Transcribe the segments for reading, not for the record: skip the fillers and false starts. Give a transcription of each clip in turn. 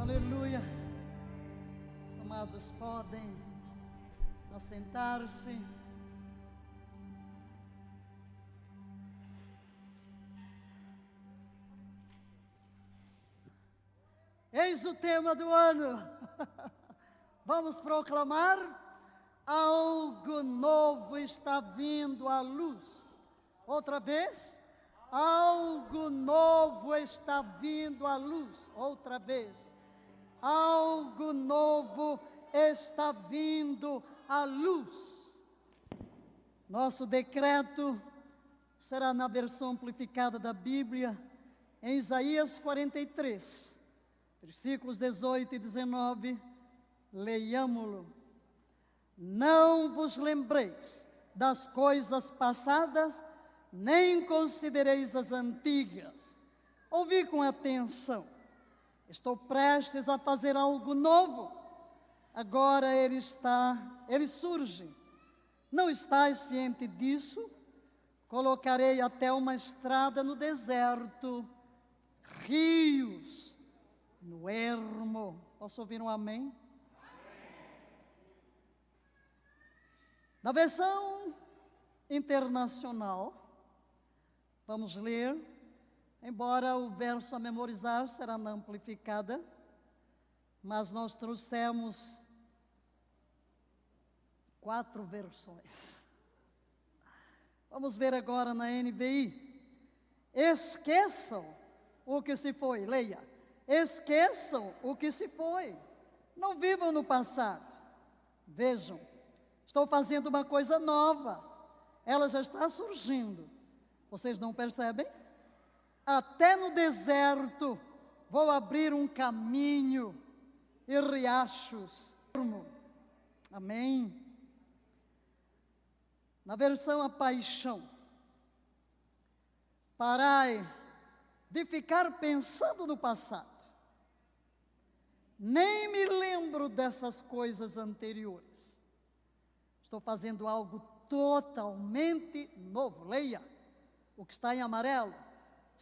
Aleluia. Os amados podem assentar-se. Eis o tema do ano. Vamos proclamar: algo novo está vindo à luz. Outra vez. Algo novo está vindo à luz. Outra vez. Algo novo está vindo à luz. Nosso decreto será na versão amplificada da Bíblia, em Isaías 43, versículos 18 e 19. Leiamo-lo. Não vos lembreis das coisas passadas, nem considereis as antigas. Ouvi com atenção. Estou prestes a fazer algo novo. Agora ele surge. Não estás ciente disso? Colocarei até uma estrada no deserto, rios no ermo. Posso ouvir um amém? Na versão internacional, vamos ler, embora o verso a memorizar será na amplificada, mas nós trouxemos 4 versões. Vamos ver agora na NVI. Esqueçam o que se foi. Leia. Esqueçam o que se foi. Não vivam no passado. Vejam, estou fazendo uma coisa nova. Ela já está surgindo. Vocês não percebem? Até no deserto vou abrir um caminho e riachos. Amém. Na versão A Paixão. Parai de ficar pensando no passado. Nem me lembro dessas coisas anteriores. Estou fazendo algo totalmente novo. Leia o que está em amarelo.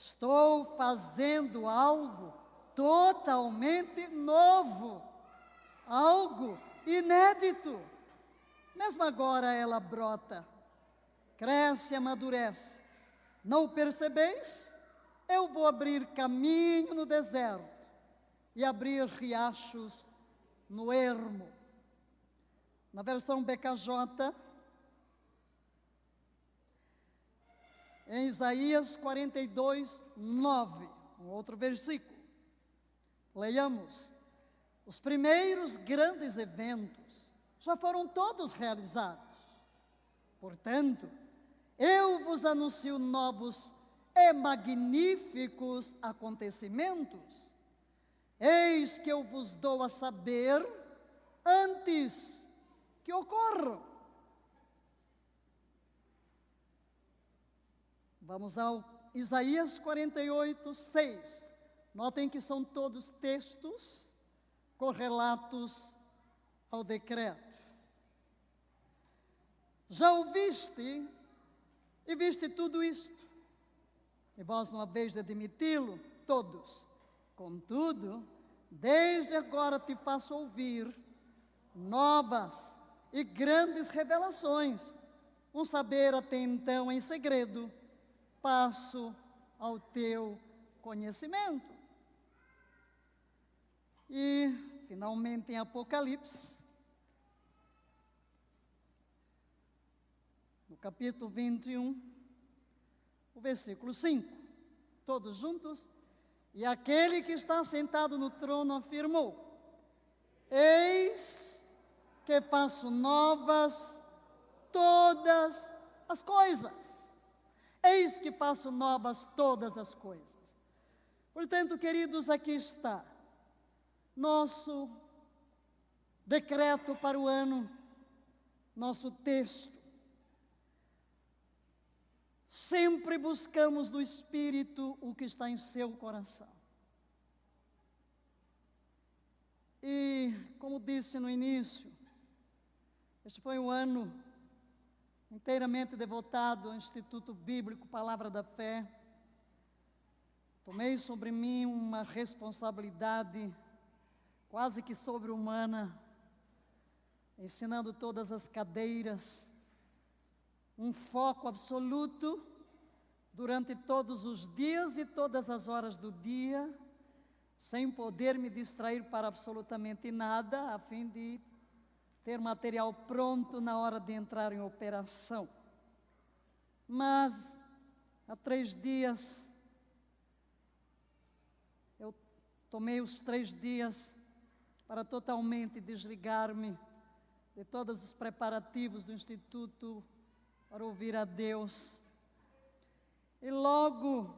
Estou fazendo algo totalmente novo. Algo inédito. Mesmo agora ela brota, cresce e amadurece. Não o percebeis? Eu vou abrir caminho no deserto e abrir riachos no ermo. Na versão BKJ, em Isaías 42, 9, um outro versículo. Leiamos. Os primeiros grandes eventos já foram todos realizados. Portanto, eu vos anuncio novos e magníficos acontecimentos. Eis que eu vos dou a saber antes que ocorram. Vamos ao Isaías 48, 6. Notem que são todos textos correlatos ao decreto. Já ouviste e viste tudo isto, e vós não haveis de admiti-lo, todos. Contudo, desde agora te faço ouvir novas e grandes revelações, um saber até então em segredo, passo ao teu conhecimento. E, finalmente, em Apocalipse, no capítulo 21, o versículo 5, todos juntos. E aquele que está sentado no trono afirmou: eis que faço novas todas as coisas. Eis que faço novas todas as coisas. Portanto, queridos, aqui está nosso decreto para o ano, nosso texto. Sempre buscamos do Espírito o que está em seu coração. E, como disse no início, este foi um ano inteiramente devotado ao Instituto Bíblico Palavra da Fé. Tomei sobre mim uma responsabilidade quase que sobre-humana, ensinando todas as cadeiras, um foco absoluto durante todos os dias e todas as horas do dia, sem poder me distrair para absolutamente nada, a fim de ter material pronto na hora de entrar em operação. Mas, há 3 dias, eu tomei os 3 dias para totalmente desligar-me de todos os preparativos do Instituto para ouvir a Deus. E logo,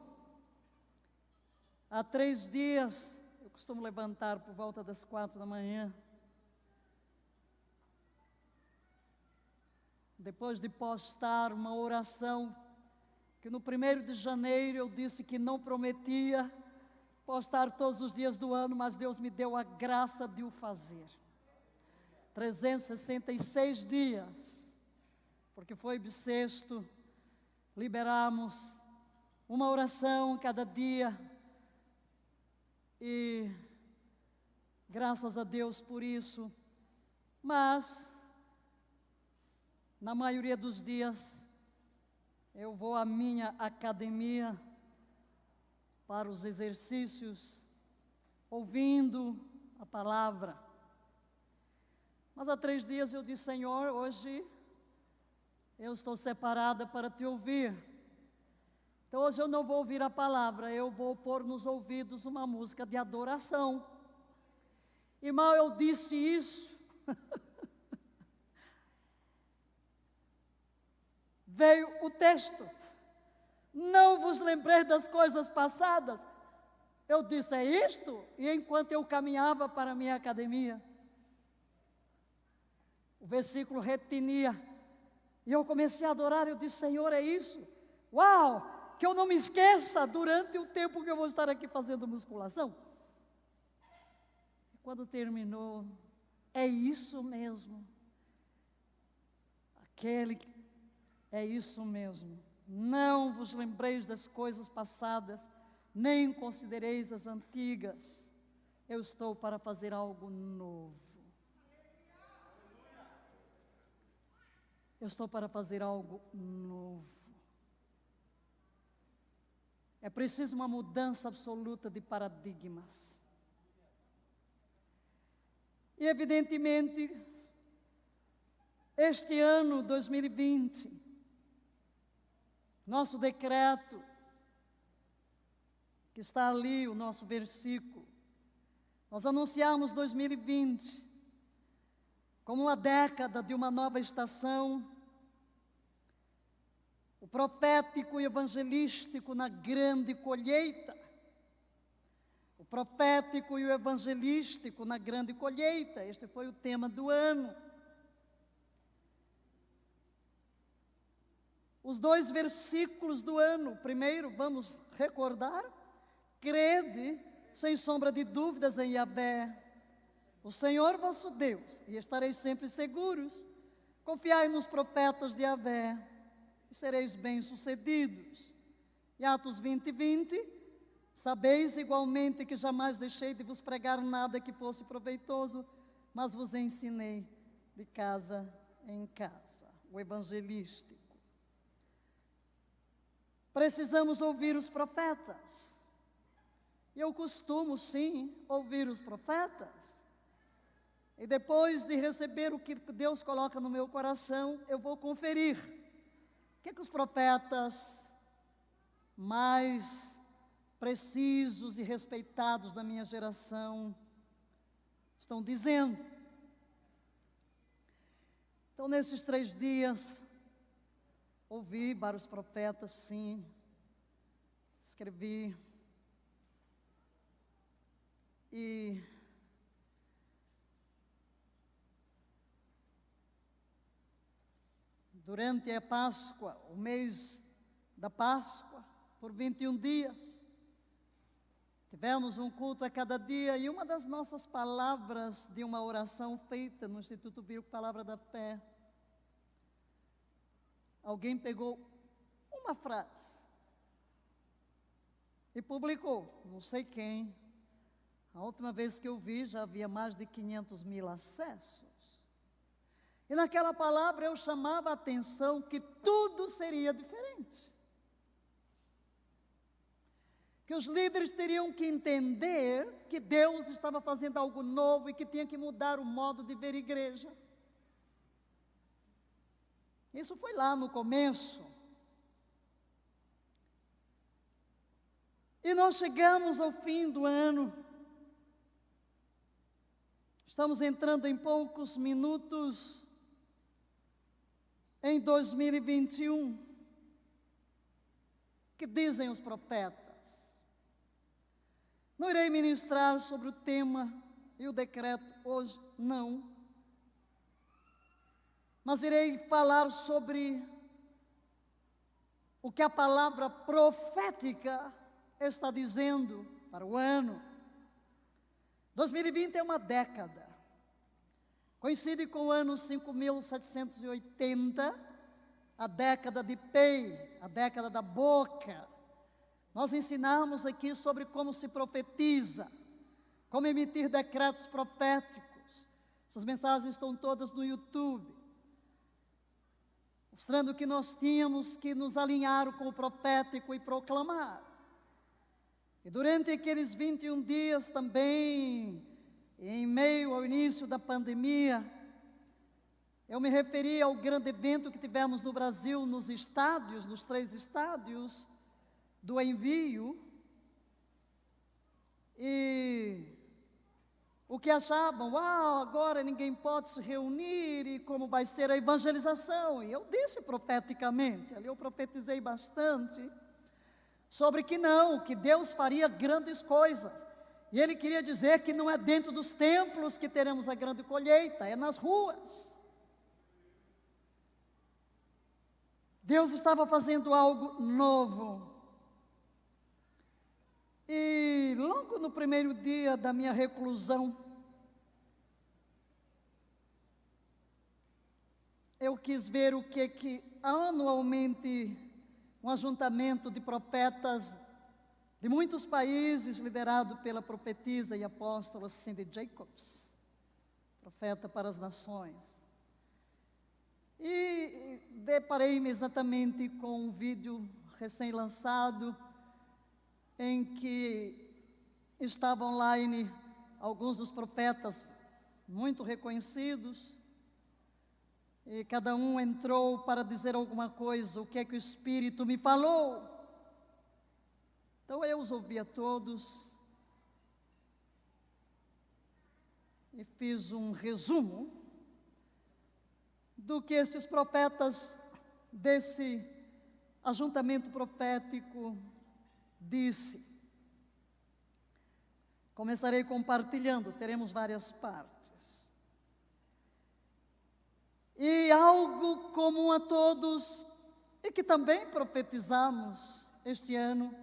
há 3 dias, eu costumo levantar por volta das 4 da manhã, depois de postar uma oração, que no 1º de janeiro eu disse que não prometia postar todos os dias do ano, mas Deus me deu a graça de o fazer. 366 dias, porque foi bissexto, liberamos uma oração cada dia, e graças a Deus por isso. Mas na maioria dos dias eu vou à minha academia para os exercícios, ouvindo a palavra. Mas há 3 dias eu disse: Senhor, hoje eu estou separada para te ouvir. Então hoje eu não vou ouvir a palavra, eu vou pôr nos ouvidos uma música de adoração. E mal eu disse isso, veio o texto: não vos lembrei das coisas passadas. Eu disse: é isto? E enquanto eu caminhava para a minha academia, o versículo retinia, e eu comecei a adorar. Eu disse: Senhor, é isso? Uau! Que eu não me esqueça durante o tempo que eu vou estar aqui fazendo musculação. E quando terminou, é isso mesmo. É isso mesmo. Não vos lembreis das coisas passadas, nem considereis as antigas. Eu estou para fazer algo novo. Eu estou para fazer algo novo. É preciso uma mudança absoluta de paradigmas. E evidentemente, este ano 2020, nosso decreto, que está ali, o nosso versículo, nós anunciamos 2020 como uma década de uma nova estação, o profético e evangelístico na grande colheita. O profético e o evangelístico na grande colheita, este foi o tema do ano. Os 2 versículos do ano, primeiro, vamos recordar: crede, sem sombra de dúvidas, em Yahvé, o Senhor vosso Deus, e estareis sempre seguros. Confiai nos profetas de Yahvé, e sereis bem-sucedidos. E Atos 20:20, sabeis igualmente que jamais deixei de vos pregar nada que fosse proveitoso, mas vos ensinei de casa em casa. O evangelístico. Precisamos ouvir os profetas. Eu costumo, sim, ouvir os profetas. E depois de receber o que Deus coloca no meu coração, eu vou conferir o que os profetas mais precisos e respeitados da minha geração estão dizendo. Então, nesses 3 dias, ouvi vários profetas, sim, escrevi, e durante a Páscoa, o mês da Páscoa, por 21 dias, tivemos um culto a cada dia, e uma das nossas palavras de uma oração feita no Instituto Bíblico Palavra da Fé, alguém pegou uma frase e publicou, não sei quem, A última vez que eu vi, já havia mais de 500 mil acessos. E naquela palavra eu chamava a atenção que tudo seria diferente. Que os líderes teriam que entender que Deus estava fazendo algo novo e que tinha que mudar o modo de ver igreja. Isso foi lá no começo. E nós chegamos ao fim do ano. Estamos entrando em poucos minutos em 2021. Que dizem os profetas? Não irei ministrar sobre o tema e o decreto hoje, não. Mas irei falar sobre o que a palavra profética está dizendo para o ano. 2020 é uma década. Coincide com o ano 5780, a década de Pei, a década da boca. Nós ensinamos aqui sobre como se profetiza, como emitir decretos proféticos. Essas mensagens estão todas no YouTube, mostrando que nós tínhamos que nos alinhar com o profético e proclamar. E durante aqueles 21 dias também, em meio ao início da pandemia, eu me referi ao grande evento que tivemos no Brasil, nos estádios, nos 3 estádios do envio. E o que achavam, agora ninguém pode se reunir, e como vai ser a evangelização? E eu disse profeticamente, ali eu profetizei bastante, sobre que não, que Deus faria grandes coisas. E Ele queria dizer que não é dentro dos templos que teremos a grande colheita, é nas ruas. Deus estava fazendo algo novo. E logo no primeiro dia da minha reclusão, eu quis ver o que anualmente um ajuntamento de profetas de muitos países, liderado pela profetisa e apóstola Cindy Jacobs, profeta para as nações. E deparei-me exatamente com um vídeo recém-lançado, em que estavam online alguns dos profetas muito reconhecidos, e cada um entrou para dizer alguma coisa, o que é que o Espírito me falou. Então eu os ouvi a todos e fiz um resumo do que estes profetas desse ajuntamento profético disse. Começarei compartilhando, teremos várias partes. E algo comum a todos, e que também profetizamos este ano,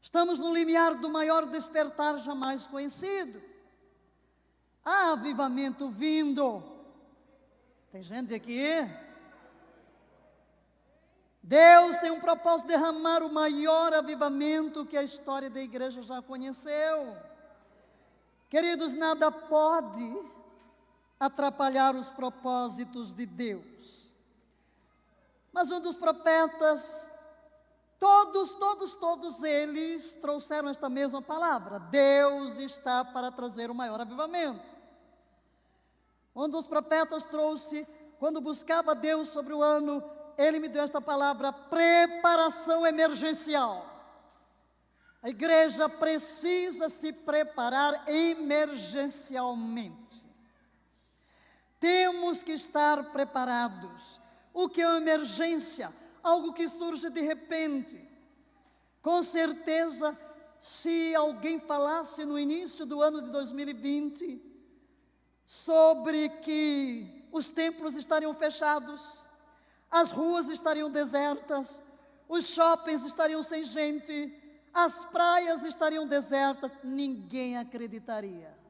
estamos no limiar do maior despertar jamais conhecido. Há avivamento vindo. Tem gente aqui? Deus tem um propósito de derramar o maior avivamento que a história da igreja já conheceu. Queridos, nada pode atrapalhar os propósitos de Deus. Mas um dos profetas, todos eles trouxeram esta mesma palavra: Deus está para trazer o maior avivamento. Um dos profetas trouxe, quando buscava Deus sobre o ano, ele me deu esta palavra: preparação emergencial. A igreja precisa se preparar emergencialmente. Temos que estar preparados. O que é uma emergência? Algo que surge de repente. Com certeza, se alguém falasse no início do ano de 2020 sobre que os templos estariam fechados, as ruas estariam desertas, os shoppings estariam sem gente, as praias estariam desertas, ninguém acreditaria.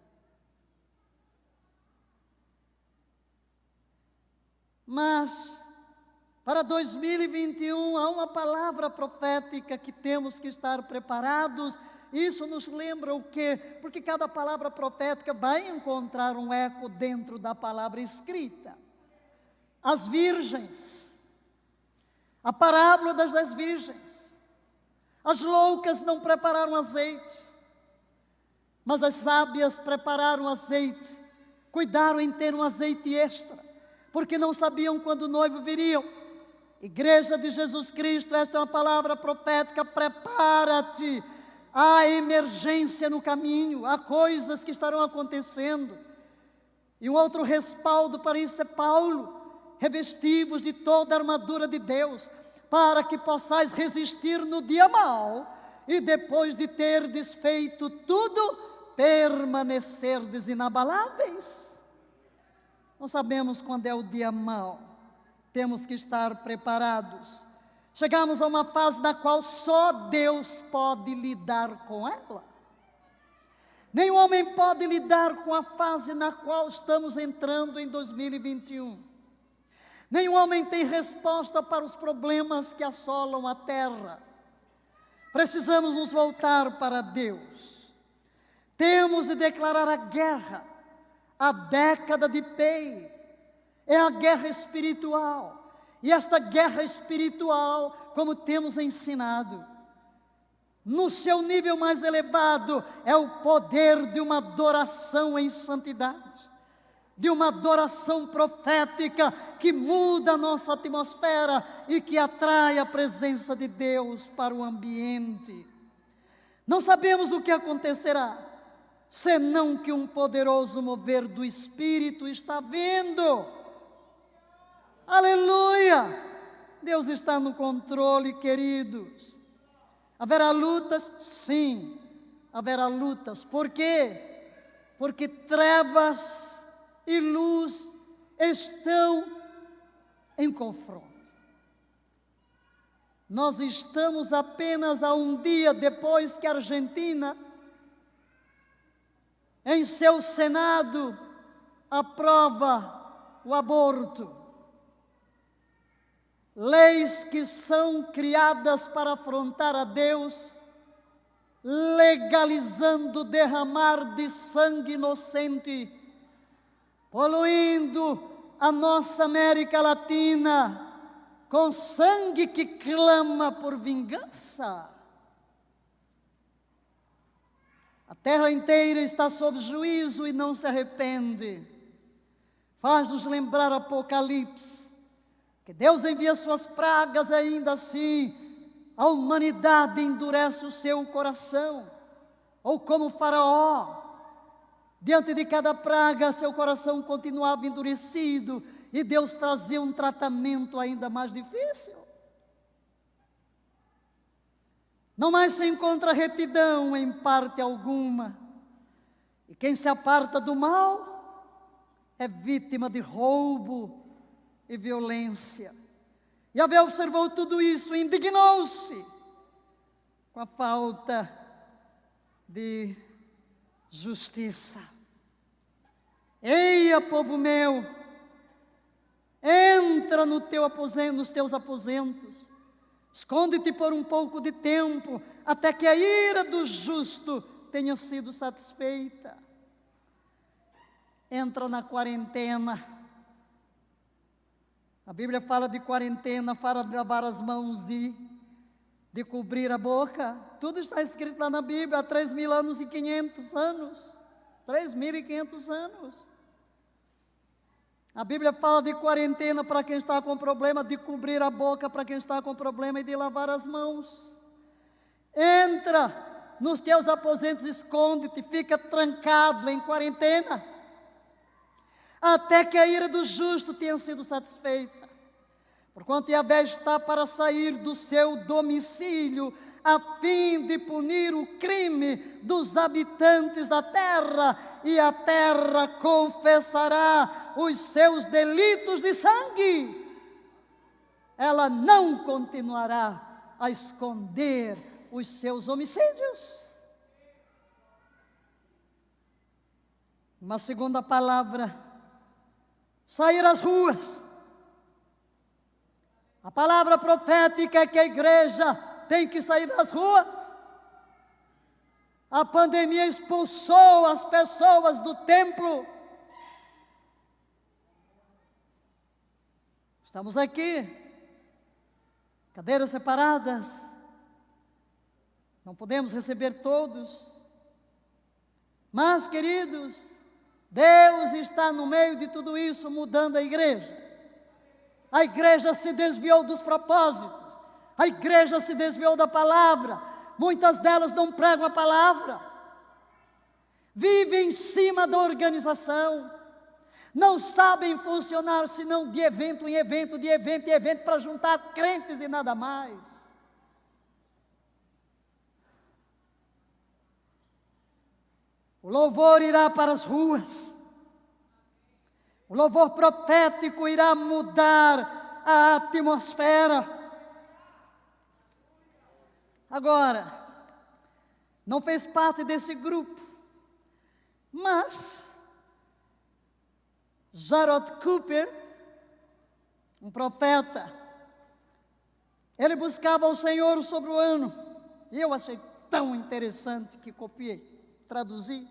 Mas, para 2021, há uma palavra profética que temos que estar preparados, Isso nos lembra o quê? Porque cada palavra profética vai encontrar um eco dentro da palavra escrita. As virgens, a parábola das 10 virgens. As loucas não prepararam azeite, mas as sábias prepararam azeite, cuidaram em ter um azeite extra, porque não sabiam quando o noivo viria. Igreja de Jesus Cristo, esta é uma palavra profética, prepara-te, há emergência no caminho, há coisas que estarão acontecendo. E um outro respaldo para isso é Paulo: revestivos de toda a armadura de Deus, para que possais resistir no dia mau, e depois de ter desfeito tudo, permanecerdes inabaláveis. Não sabemos quando é o dia mau, temos que estar preparados. Chegamos a uma fase na qual só Deus pode lidar com ela. Nenhum homem pode lidar com a fase na qual estamos entrando em 2021. Nenhum homem tem resposta para os problemas que assolam a terra. Precisamos nos voltar para Deus. Temos de declarar a guerra. A década de Pei é a guerra espiritual. E esta guerra espiritual, como temos ensinado, no seu nível mais elevado, é o poder de uma adoração em santidade, de uma adoração profética que muda a nossa atmosfera e que atrai a presença de Deus para o ambiente. Não sabemos o que acontecerá, senão que um poderoso mover do Espírito está vindo. Aleluia! Deus está no controle, queridos. Haverá lutas? Sim, haverá lutas. Por quê? Porque trevas e luz estão em confronto. Nós estamos apenas a um dia depois que a Argentina, em seu Senado, aprova o aborto. Leis que são criadas para afrontar a Deus, legalizando o derramar de sangue inocente, poluindo a nossa América Latina com sangue que clama por vingança. A terra inteira está sob juízo e não se arrepende. Faz-nos lembrar Apocalipse, que Deus envia suas pragas e ainda assim a humanidade endurece o seu coração. Ou como Faraó, diante de cada praga, seu coração continuava endurecido e Deus trazia um tratamento ainda mais difícil. Não mais se encontra retidão em parte alguma. E quem se aparta do mal é vítima de roubo e violência. Yahvé observou tudo isso e indignou-se com a falta de justiça. Eia, povo meu, entra no teu aposento, nos teus aposentos, esconde-te por um pouco de tempo, até que a ira do justo tenha sido satisfeita. Entra na quarentena. A Bíblia fala de quarentena, fala de lavar as mãos e de cobrir a boca. Tudo está escrito lá na Bíblia há 3.000 anos e 500 anos. 3.500 anos. A Bíblia fala de quarentena para quem está com problema, de cobrir a boca para quem está com problema e de lavar as mãos. Entra nos teus aposentos, esconde-te, fica trancado em quarentena, até que a ira do justo tenha sido satisfeita. Porquanto Yahvé está para sair do seu domicílio, a fim de punir o crime dos habitantes da terra, e a terra confessará os seus delitos de sangue. Ela não continuará a esconder os seus homicídios. Uma segunda palavra: sair às ruas. A palavra profética é que a igreja tem que sair das ruas. A pandemia expulsou as pessoas do templo. Estamos aqui, cadeiras separadas, não podemos receber todos, mas, queridos, Deus está no meio de tudo isso, mudando a igreja. A igreja se desviou dos propósitos, a igreja se desviou da palavra, muitas delas não pregam a palavra, vivem em cima da organização, não sabem funcionar senão de evento em evento, de evento em evento, para juntar crentes e nada mais. O louvor irá para as ruas, o louvor profético irá mudar a atmosfera. Agora, não fez parte desse grupo, mas Gerald Cooper, um profeta, ele buscava o Senhor sobre o ano, e eu achei tão interessante que copiei, traduzi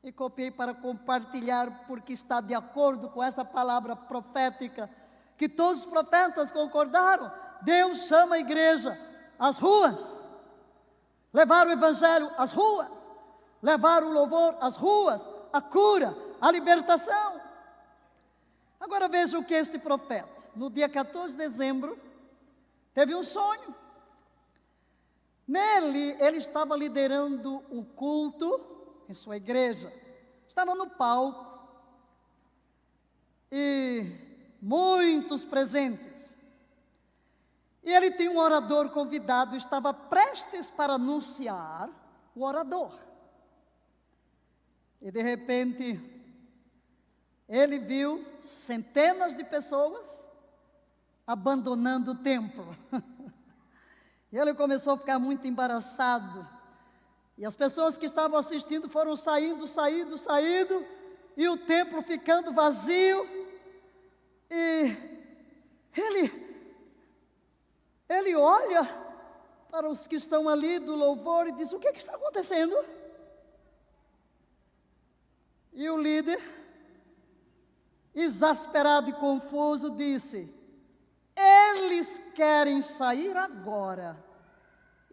e copiei para compartilhar, porque está de acordo com essa palavra profética, que todos os profetas concordaram. Deus chama a igreja às ruas, levar o evangelho às ruas, levar o louvor às ruas, a cura, a libertação. Agora veja o que este profeta, no dia 14 de dezembro, teve um sonho. Nele, ele estava liderando um culto em sua igreja. Estava no palco e muitos presentes. E ele tinha um orador convidado, estava prestes para anunciar o orador. E de repente, ele viu centenas de pessoas abandonando o templo. E ele começou a ficar muito embaraçado. E as pessoas que estavam assistindo foram saindo, e o templo ficando vazio. E ele olha para os que estão ali do louvor e diz: o que está acontecendo? E o líder, exasperado e confuso, disse: eles querem sair agora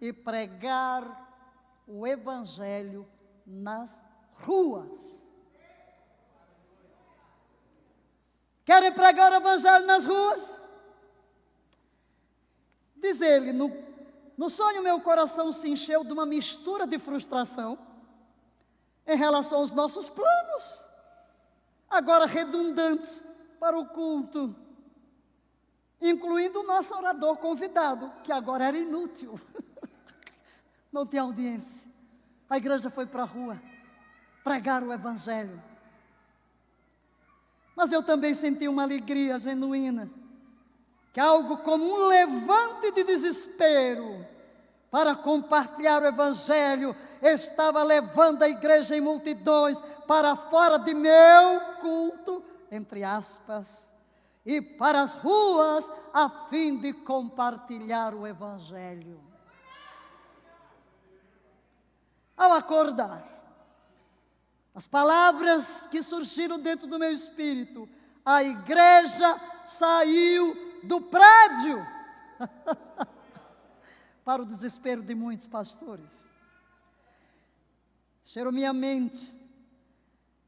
e pregar o evangelho nas ruas. Querem pregar o evangelho nas ruas? Diz ele: no sonho meu coração se encheu de uma mistura de frustração em relação aos nossos planos, agora redundantes para o culto, incluindo o nosso orador convidado, que agora era inútil. Não tinha audiência. A igreja foi para a rua pregar o evangelho. Mas eu também senti uma alegria genuína, que algo como um levante de desespero para compartilhar o evangelho estava levando a igreja em multidões para fora de meu culto, entre aspas, e para as ruas, a fim de compartilhar o evangelho. Ao acordar, as palavras que surgiram dentro do meu espírito: a igreja saiu do prédio. Para o desespero de muitos pastores. Cheirou minha mente.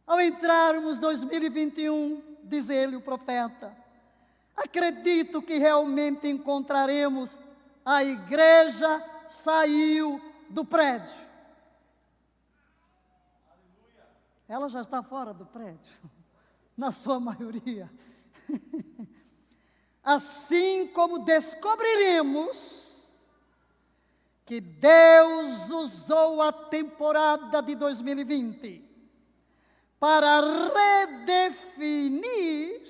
Ao entrarmos 2021, diz ele, o profeta, acredito que realmente encontraremos a igreja saiu do prédio. Ela já está fora do prédio, na sua maioria. Assim como descobriremos que Deus usou a temporada de 2020 para redefinir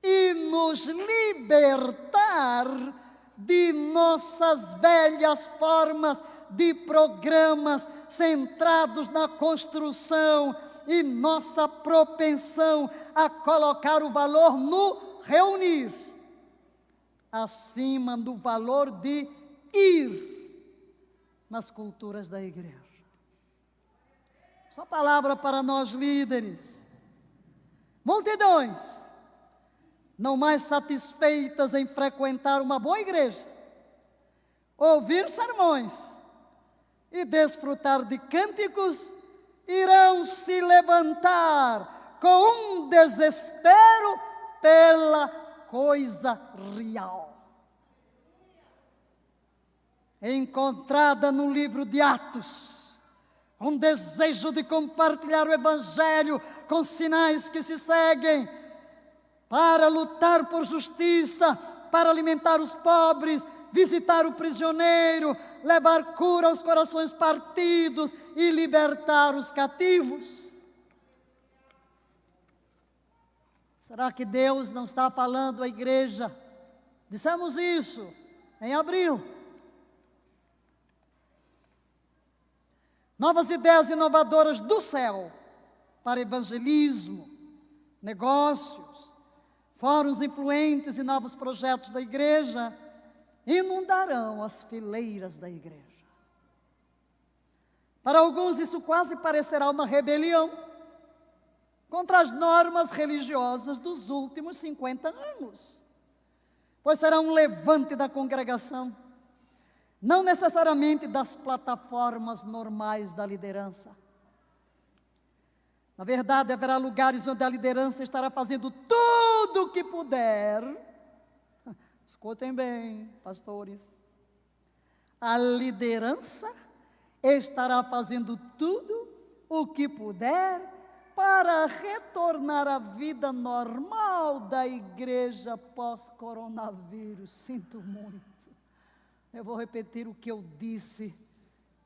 e nos libertar de nossas velhas formas de programas centrados na construção e nossa propensão a colocar o valor no reunir, acima do valor de ir. nas culturas da igreja. Só palavra para nós líderes. Multidões, não mais satisfeitas em frequentar uma boa igreja, ouvir sermões e desfrutar de cânticos, irão se levantar com um desespero pela coisa real. Encontrada no livro de Atos, um desejo de compartilhar o Evangelho com sinais que se seguem, para lutar por justiça, para alimentar os pobres, visitar o prisioneiro, levar cura aos corações partidos e libertar os cativos. Será que Deus não está falando à igreja? Dissemos isso em abril. Novas ideias inovadoras do céu para evangelismo, negócios, fóruns influentes e novos projetos da igreja inundarão as fileiras da igreja. Para alguns isso quase parecerá uma rebelião contra as normas religiosas dos últimos 50 anos, pois será um levante da congregação, não necessariamente das plataformas normais da liderança. Na verdade, haverá lugares onde a liderança estará fazendo tudo o que puder. Escutem bem, pastores. A liderança estará fazendo tudo o que puder para retornar à vida normal da igreja pós-coronavírus. Sinto muito. Eu vou repetir o que eu disse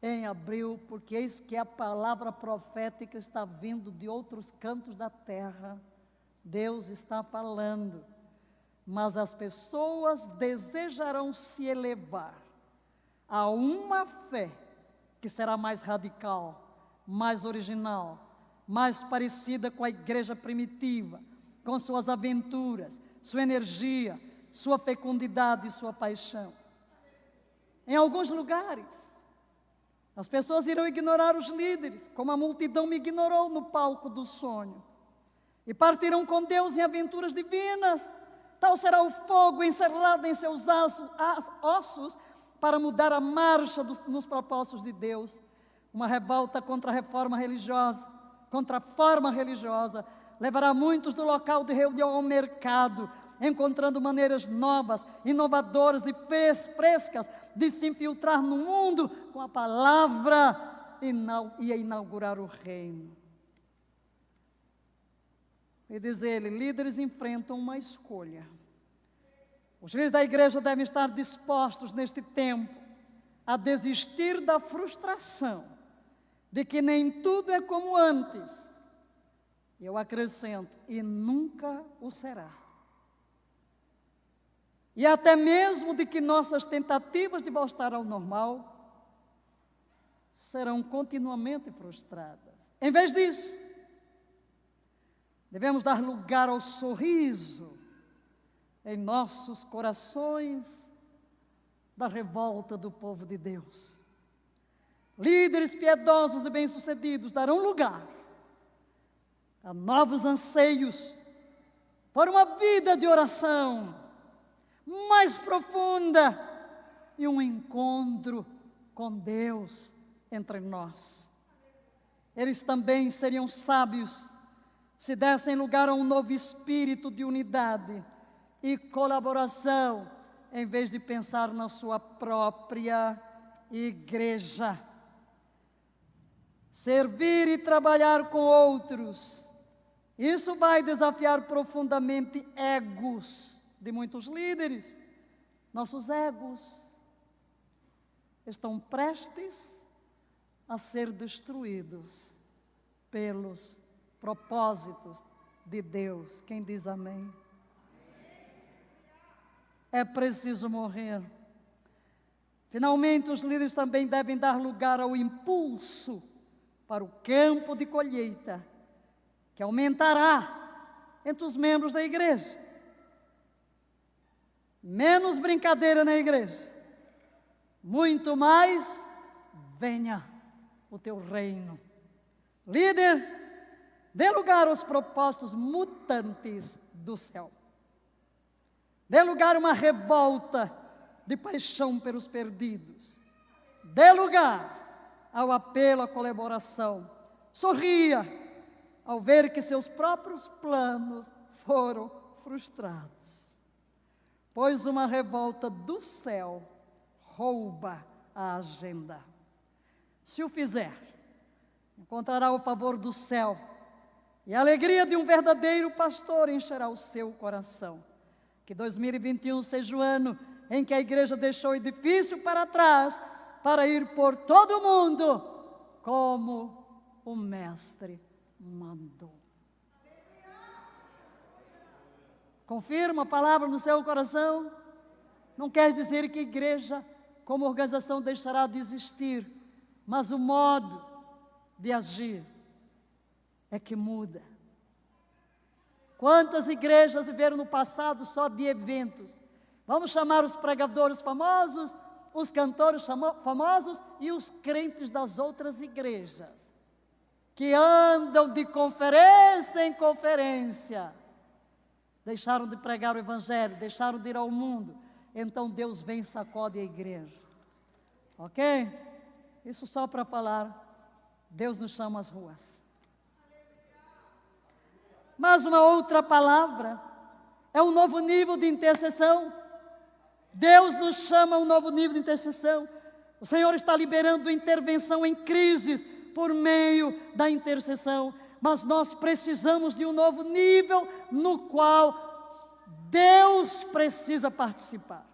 em abril, porque eis que a palavra profética está vindo de outros cantos da terra. Deus está falando, mas as pessoas desejarão se elevar a uma fé que será mais radical, mais original, mais parecida com a igreja primitiva, com suas aventuras, sua energia, sua fecundidade e sua paixão. Em alguns lugares, as pessoas irão ignorar os líderes, como a multidão me ignorou no palco do sonho, e partirão com Deus em aventuras divinas. Tal será o fogo encerrado em seus ossos para mudar a marcha nos propósitos de Deus. Uma revolta contra a reforma religiosa, contra a forma religiosa, levará muitos do local de reunião ao mercado, encontrando maneiras novas, inovadoras e frescas de se infiltrar no mundo com a palavra e a inaugurar o reino. E diz ele, líderes enfrentam uma escolha. Os líderes da igreja devem estar dispostos neste tempo a desistir da frustração de que nem tudo é como antes. Eu acrescento, e nunca o será. E até mesmo de que nossas tentativas de voltar ao normal serão continuamente frustradas. Em vez disso, devemos dar lugar ao sorriso em nossos corações da revolta do povo de Deus. Líderes piedosos e bem-sucedidos darão lugar a novos anseios por uma vida de oração mais profunda e um encontro com Deus entre nós. Eles também seriam sábios se dessem lugar a um novo espírito de unidade e colaboração, em vez de pensar na sua própria igreja. Servir e trabalhar com outros, isso vai desafiar profundamente egos de muitos líderes. Nossos egos estão prestes a ser destruídos pelos propósitos de Deus. Quem diz amém? É preciso morrer. Finalmente, os líderes também devem dar lugar ao impulso para o campo de colheita, que aumentará entre os membros da igreja. Menos brincadeira na igreja, muito mais venha o teu reino. Líder, dê lugar aos propósitos mutantes do céu. Dê lugar a uma revolta de paixão pelos perdidos. Dê lugar ao apelo à colaboração. Sorria ao ver que seus próprios planos foram frustrados. Pois uma revolta do céu rouba a agenda. Se o fizer, encontrará o favor do céu e a alegria de um verdadeiro pastor encherá o seu coração. Que 2021 seja o ano em que a igreja deixou o edifício para trás para ir por todo o mundo como o Mestre mandou. Confirma a palavra no seu coração? Não quer dizer que a igreja, como organização, deixará de existir, mas o modo de agir é que muda. Quantas igrejas viveram no passado só de eventos? Vamos chamar os pregadores famosos, os cantores famosos e os crentes das outras igrejas, que andam de conferência em conferência. Deixaram de pregar o evangelho, deixaram de ir ao mundo. Então Deus vem e sacode a igreja. Ok? Isso só para falar, Deus nos chama às ruas. Mas uma outra palavra é um novo nível de intercessão. Deus nos chama a um novo nível de intercessão. O Senhor está liberando intervenção em crises por meio da intercessão. Mas nós precisamos de um novo nível no qual Deus precisa participar.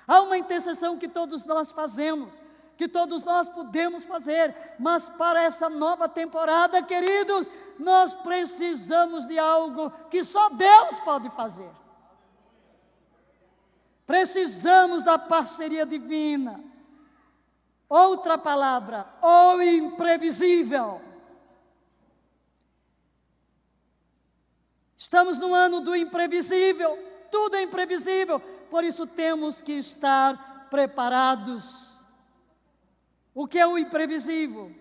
Há uma intercessão que todos nós fazemos, que todos nós podemos fazer, mas para essa nova temporada, queridos, nós precisamos de algo que só Deus pode fazer. Precisamos da parceria divina. Outra palavra, o imprevisível. Estamos no ano do imprevisível, tudo é imprevisível, por isso temos que estar preparados. O que é o imprevisível?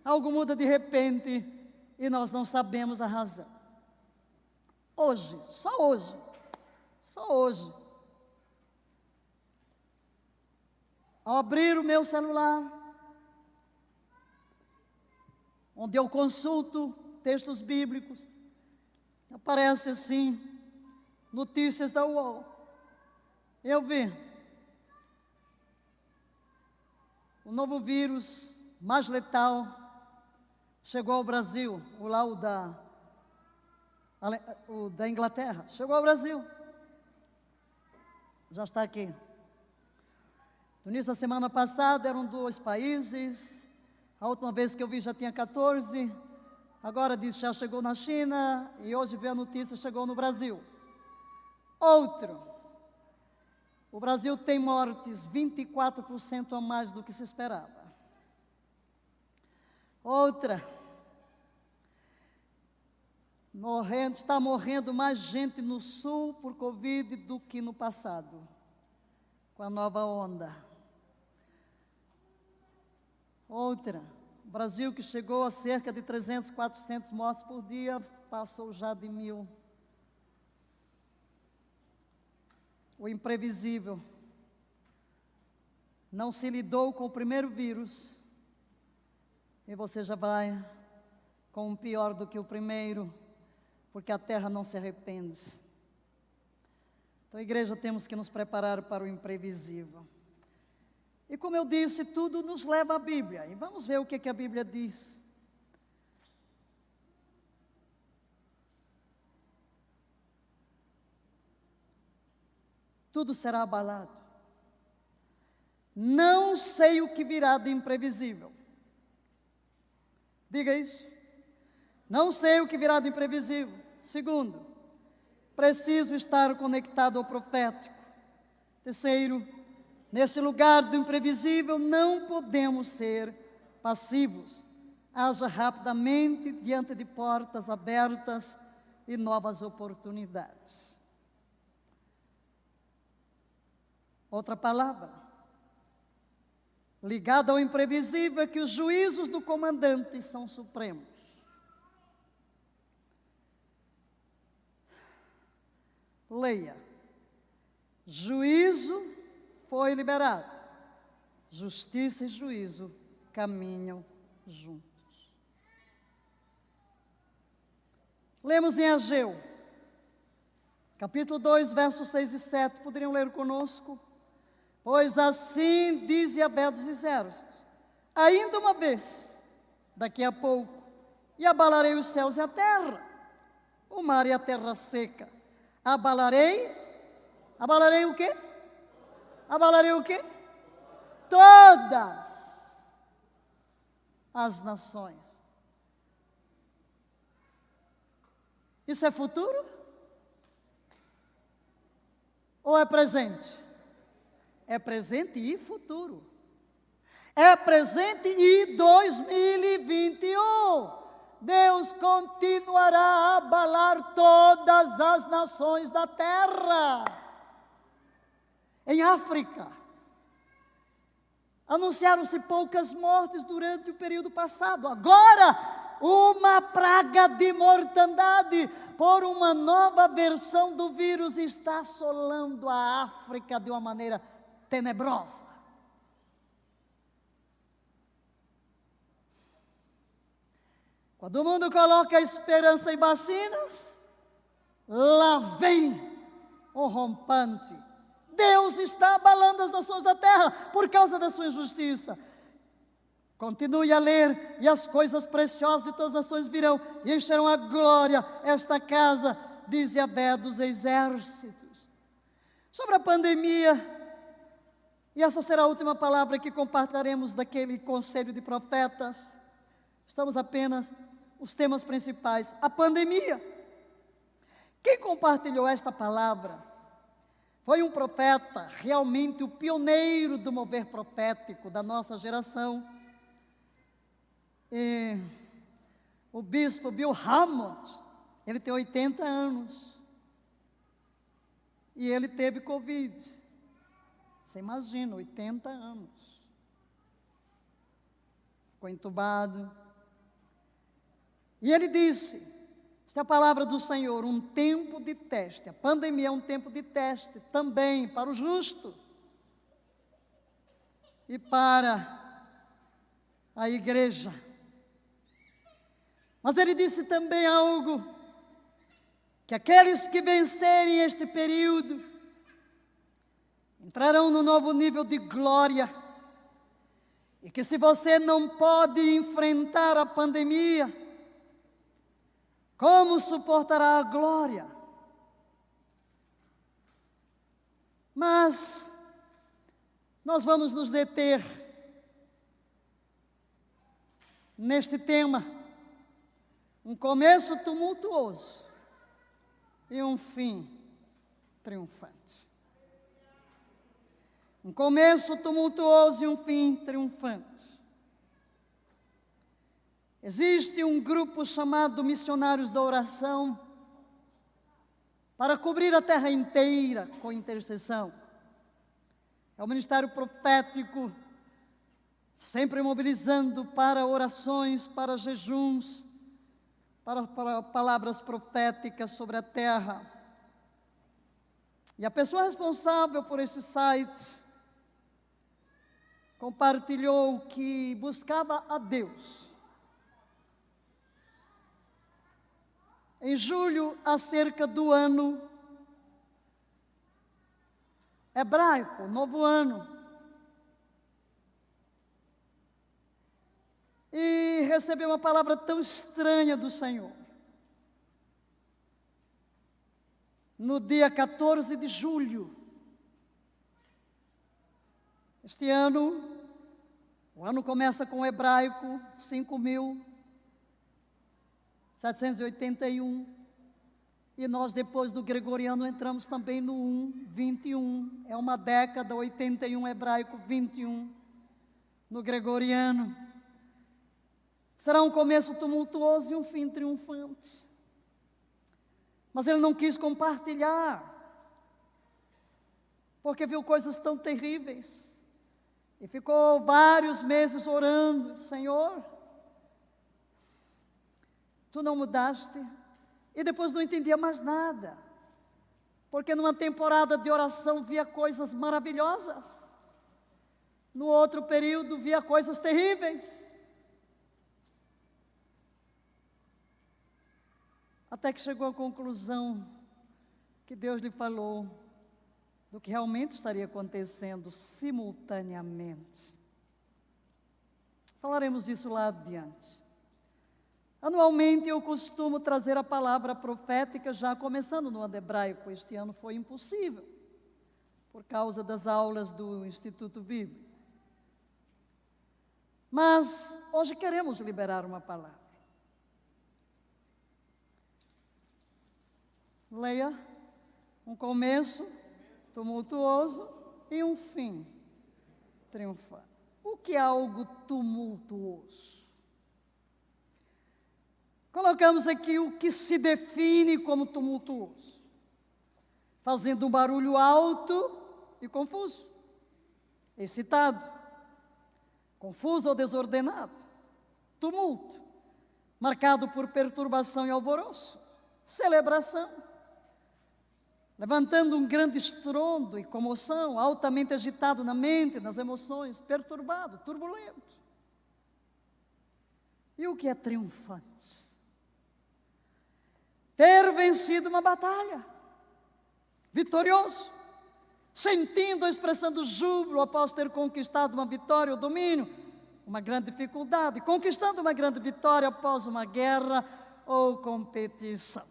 Algo muda de repente e nós não sabemos a razão. Hoje, só hoje, ao abrir o meu celular, onde eu consulto textos bíblicos, aparece assim, notícias da UOL. Eu vi o novo vírus mais letal chegou ao Brasil, o da Inglaterra, chegou ao Brasil. Já está aqui. No início da semana passada eram 2 países, a última vez que eu vi já tinha 14, agora diz que já chegou na China, e hoje veio a notícia, chegou no Brasil. Outro, o Brasil tem mortes 24% a mais do que se esperava. Outra, está morrendo mais gente no sul por Covid do que no passado, com a nova onda. Outra, o Brasil, que chegou a cerca de 300, 400 mortes por dia, passou já de 1.000. O imprevisível. Não se lidou com o primeiro vírus, e você já vai com um pior do que o primeiro, porque a terra não se arrepende. Então, igreja, temos que nos preparar para o imprevisível. E como eu disse, tudo nos leva à Bíblia. E vamos ver o que a Bíblia diz. Tudo será abalado. Não sei o que virá de imprevisível. Diga isso. Não sei o que virá de imprevisível. Segundo, preciso estar conectado ao profético. Terceiro, nesse lugar do imprevisível, não podemos ser passivos. Haja rapidamente diante de portas abertas e novas oportunidades. Outra palavra. ligada ao imprevisível, é que os juízos do comandante são supremos. Leia. Juízo foi liberado. Justiça e juízo caminham juntos. Lemos em Ageu, capítulo 2, versos 6 e 7. Poderiam ler conosco? Pois assim diz Yahvé dos exércitos: ainda uma vez, daqui a pouco, e abalarei os céus e a terra, o mar e a terra seca. Abalarei o quê? Abalarei o quê? Todas as nações. Isso é futuro? Ou é presente? É presente e futuro. É presente e 2021. Deus continuará a abalar todas as nações da terra. Em África, anunciaram-se poucas mortes durante o período passado. Agora, uma praga de mortandade por uma nova versão do vírus está assolando a África de uma maneira tenebrosa. Quando o mundo coloca a esperança em vacinas, lá vem o rompante. Deus está abalando as nações da terra por causa da sua injustiça. Continue a ler, e as coisas preciosas de todas as nações virão e encherão a glória esta casa, diz Yahvé dos exércitos. Sobre a pandemia, e essa será a última palavra que compartilharemos daquele conselho de profetas. Estamos apenas os temas principais. A pandemia. Quem compartilhou esta palavra foi um profeta, realmente o pioneiro do mover profético da nossa geração. O bispo Bill Hammond, ele tem 80 anos. E ele teve Covid. Você imagina, 80 anos. Ficou entubado. E ele disse, esta é a palavra do Senhor, um tempo de teste. A pandemia é um tempo de teste também para o justo e para a igreja. Mas ele disse também algo, que aqueles que vencerem este período entrarão no novo nível de glória, e que se você não pode enfrentar a pandemia, como suportará a glória? Mas nós vamos nos deter neste tema, um começo tumultuoso e um fim triunfante. Um começo tumultuoso e um fim triunfante. Existe um grupo chamado Missionários da Oração para cobrir a terra inteira com intercessão. É um ministério profético, sempre mobilizando para orações, para jejuns, para palavras proféticas sobre a terra. E a pessoa responsável por esse site compartilhou que buscava a Deus. Em julho, acerca do ano hebraico, novo ano, e recebeu uma palavra tão estranha do Senhor. No dia 14 de julho, este ano, o ano começa com o hebraico 5.781, e nós depois do gregoriano entramos também no 21, é uma década, 81 hebraico, 21 no gregoriano. Será um começo tumultuoso e um fim triunfante. Mas ele não quis compartilhar, porque viu coisas tão terríveis. E ficou vários meses orando: Senhor, Tu não mudaste. E depois não entendia mais nada, porque numa temporada de oração via coisas maravilhosas, no outro período via coisas terríveis. Até que chegou à conclusão que Deus lhe falou do que realmente estaria acontecendo simultaneamente. Falaremos disso lá adiante. Anualmente eu costumo trazer a palavra profética, já começando no ano hebraico. Este ano foi impossível, por causa das aulas do Instituto Bíblico. Mas hoje queremos liberar uma palavra. Leia: um começo tumultuoso e um fim triunfante. O que é algo tumultuoso? Colocamos aqui o que se define como tumultuoso: fazendo um barulho alto e confuso, excitado, confuso ou desordenado, tumulto, marcado por perturbação e alvoroço, celebração, levantando um grande estrondo e comoção, altamente agitado na mente, nas emoções, perturbado, turbulento. E o que é triunfante? Ter vencido uma batalha, vitorioso, sentindo ou expressando júbilo após ter conquistado uma vitória ou domínio, uma grande dificuldade, conquistando uma grande vitória após uma guerra ou competição.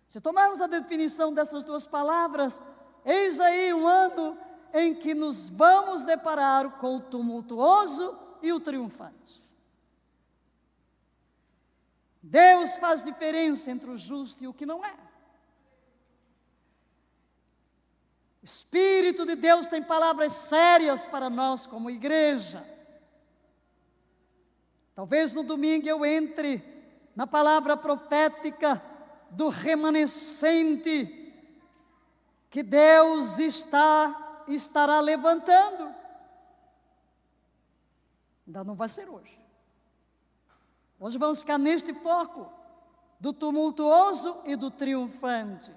Se tomarmos a definição dessas duas palavras, eis aí um ano em que nos vamos deparar com o tumultuoso e o triunfante. Deus faz diferença entre o justo e o que não é. O Espírito de Deus tem palavras sérias para nós como igreja. Talvez no domingo eu entre na palavra profética do remanescente que Deus estará levantando. Ainda não vai ser hoje. Hoje vamos ficar neste foco do tumultuoso e do triunfante.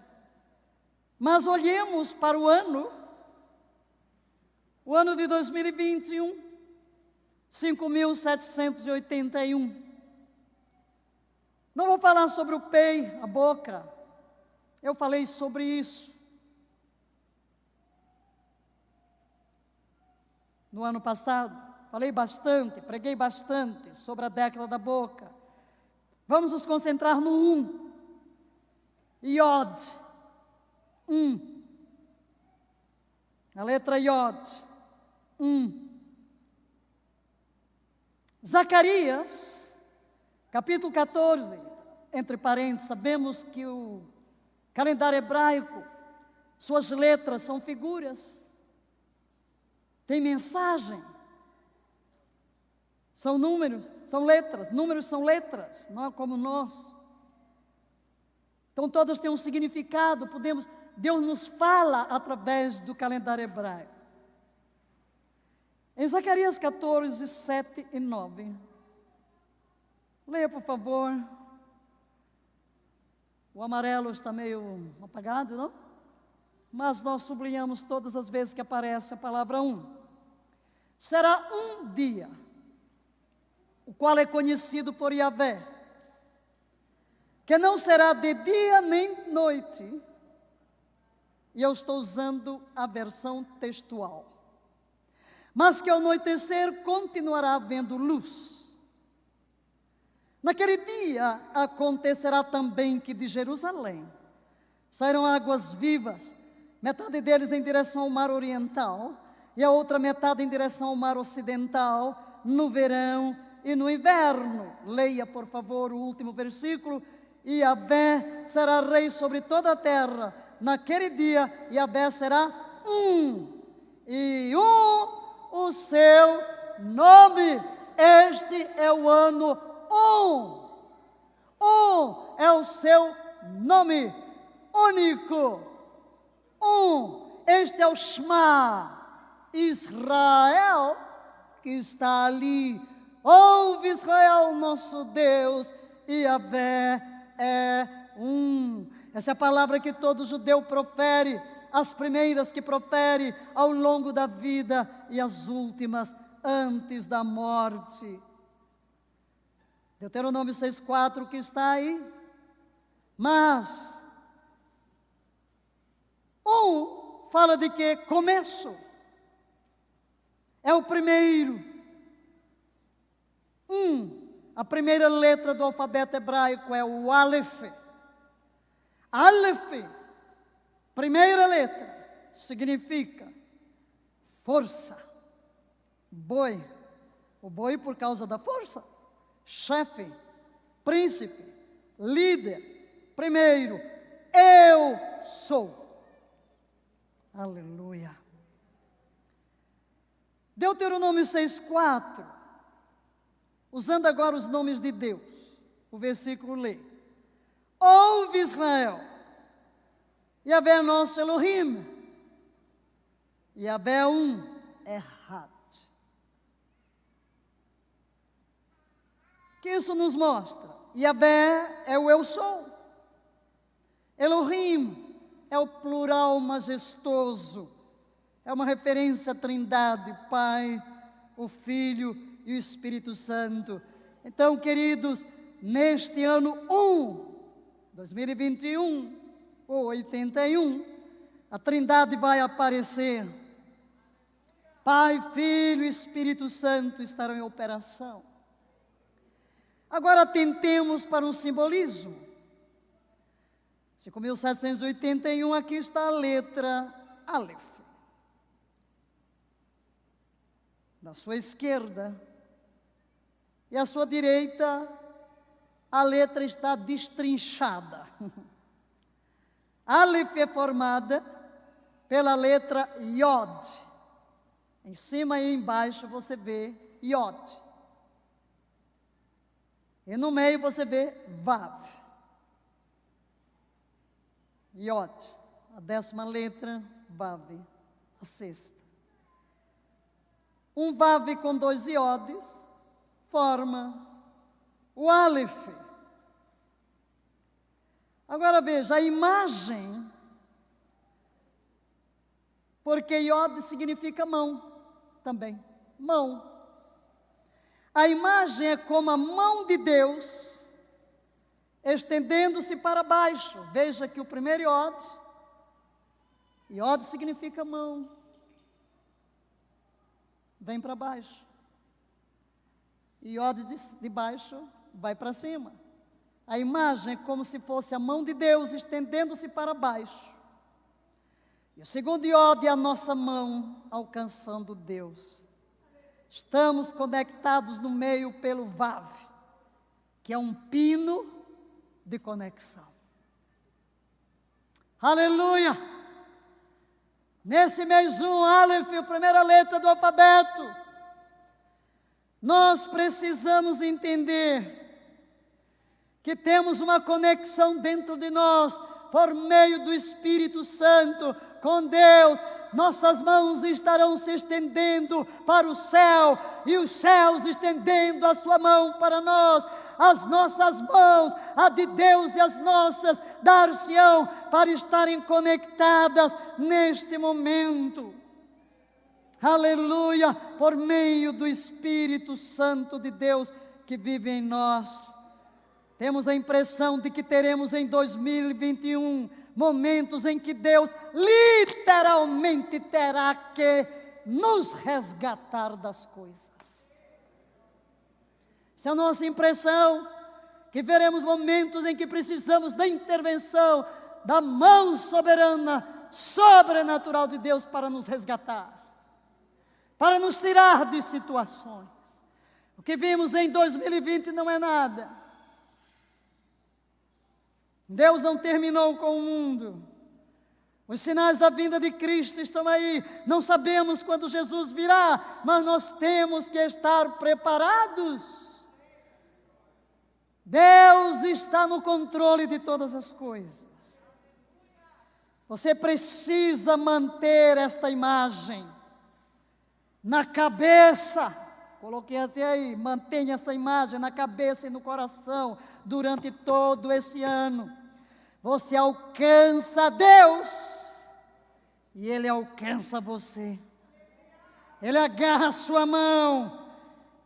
Mas olhemos para o ano de 2021, 5.781. Não vou falar sobre o pei, a boca. Eu falei sobre isso no ano passado. Falei bastante, preguei bastante sobre a década da boca. Vamos nos concentrar no 1. Iod. 1. A letra Iod. 1. Zacarias, capítulo 14, entre parênteses, sabemos que o calendário hebraico, suas letras são figuras, tem mensagem. São números, são letras. Números são letras, não é como nós. Então todas têm um significado. Deus nos fala através do calendário hebraico. Em Zacarias 14, 7 e 9. Leia, por favor. O amarelo está meio apagado, não? Mas nós sublinhamos todas as vezes que aparece a palavra 1. Será um dia, o qual é conhecido por Yahvé, que não será de dia nem noite, e eu estou usando a versão textual, mas que ao anoitecer continuará havendo luz. Naquele dia acontecerá também que de Jerusalém sairão águas vivas, metade deles em direção ao mar oriental, e a outra metade em direção ao mar ocidental, no verão e no inverno. Leia, por favor, o último versículo. E Yahvé será rei sobre toda a terra. Naquele dia, Yahvé será e o seu nome. Este é o ano 1 é o seu nome único. Este é o Shema. Israel que está ali. Ouve, Israel, nosso Deus, Yahvé é um. Essa é a palavra que todo judeu profere, as primeiras que profere ao longo da vida e as últimas antes da morte. Deuteronômio 6,4 que está aí. Mas fala de que começo. É o primeiro. A primeira letra do alfabeto hebraico é o Aleph. Aleph, primeira letra, significa força. Boi. O boi por causa da força. Chefe, príncipe, líder. Primeiro, eu sou. Aleluia. Deuteronômio 6,4. Usando agora os nomes de Deus. O versículo lê: ouve, Israel, Yahvé é nosso Elohim, Yahvé é um, errado. O que isso nos mostra? Yahvé é o eu sou. Elohim é o plural majestoso. É uma referência à Trindade, Pai, o Filho e o Espírito Santo. Então, queridos, neste ano 2021, ou 81, a Trindade vai aparecer. Pai, Filho e Espírito Santo estarão em operação. Agora atentemos para um simbolismo. 5.781, aqui está a letra Aleph. Na sua esquerda e à sua direita, a letra está destrinchada. Aleph é formada pela letra Yod. Em cima e embaixo você vê Yod. E no meio você vê Vav. Yod, a 10ª letra, Vav, a 6ª. Um Vav com 2 Yods forma o Aleph. Agora veja, a imagem, porque Yod significa mão também, mão. A imagem é como a mão de Deus estendendo-se para baixo. Veja que o primeiro Yod significa mão, vem para baixo. E Yod de baixo vai para cima. A imagem é como se fosse a mão de Deus estendendo-se para baixo. E o segundo Yod é a nossa mão alcançando Deus. Estamos conectados no meio pelo Vav, que é um pino de conexão. Aleluia! Nesse mês 1, Aleph, a primeira letra do alfabeto, nós precisamos entender que temos uma conexão dentro de nós, por meio do Espírito Santo, com Deus. Nossas mãos estarão se estendendo para o céu, e os céus estendendo a sua mão para nós. As nossas mãos, a de Deus e as nossas, dar-se-ão para estarem conectadas neste momento. Aleluia! Por meio do Espírito Santo de Deus que vive em nós. Temos a impressão de que teremos em 2021 momentos em que Deus literalmente terá que nos resgatar das coisas. Essa é a nossa impressão, que veremos momentos em que precisamos da intervenção, da mão soberana, sobrenatural de Deus para nos resgatar, para nos tirar de situações. O que vimos em 2020 não é nada. Deus não terminou com o mundo. Os sinais da vinda de Cristo estão aí. Não sabemos quando Jesus virá, mas nós temos que estar preparados. Deus está no controle de todas as coisas. Você precisa manter esta imagem na cabeça. Coloquei até aí, mantenha essa imagem na cabeça e no coração durante todo esse ano. Você alcança Deus e Ele alcança você. Ele agarra a sua mão,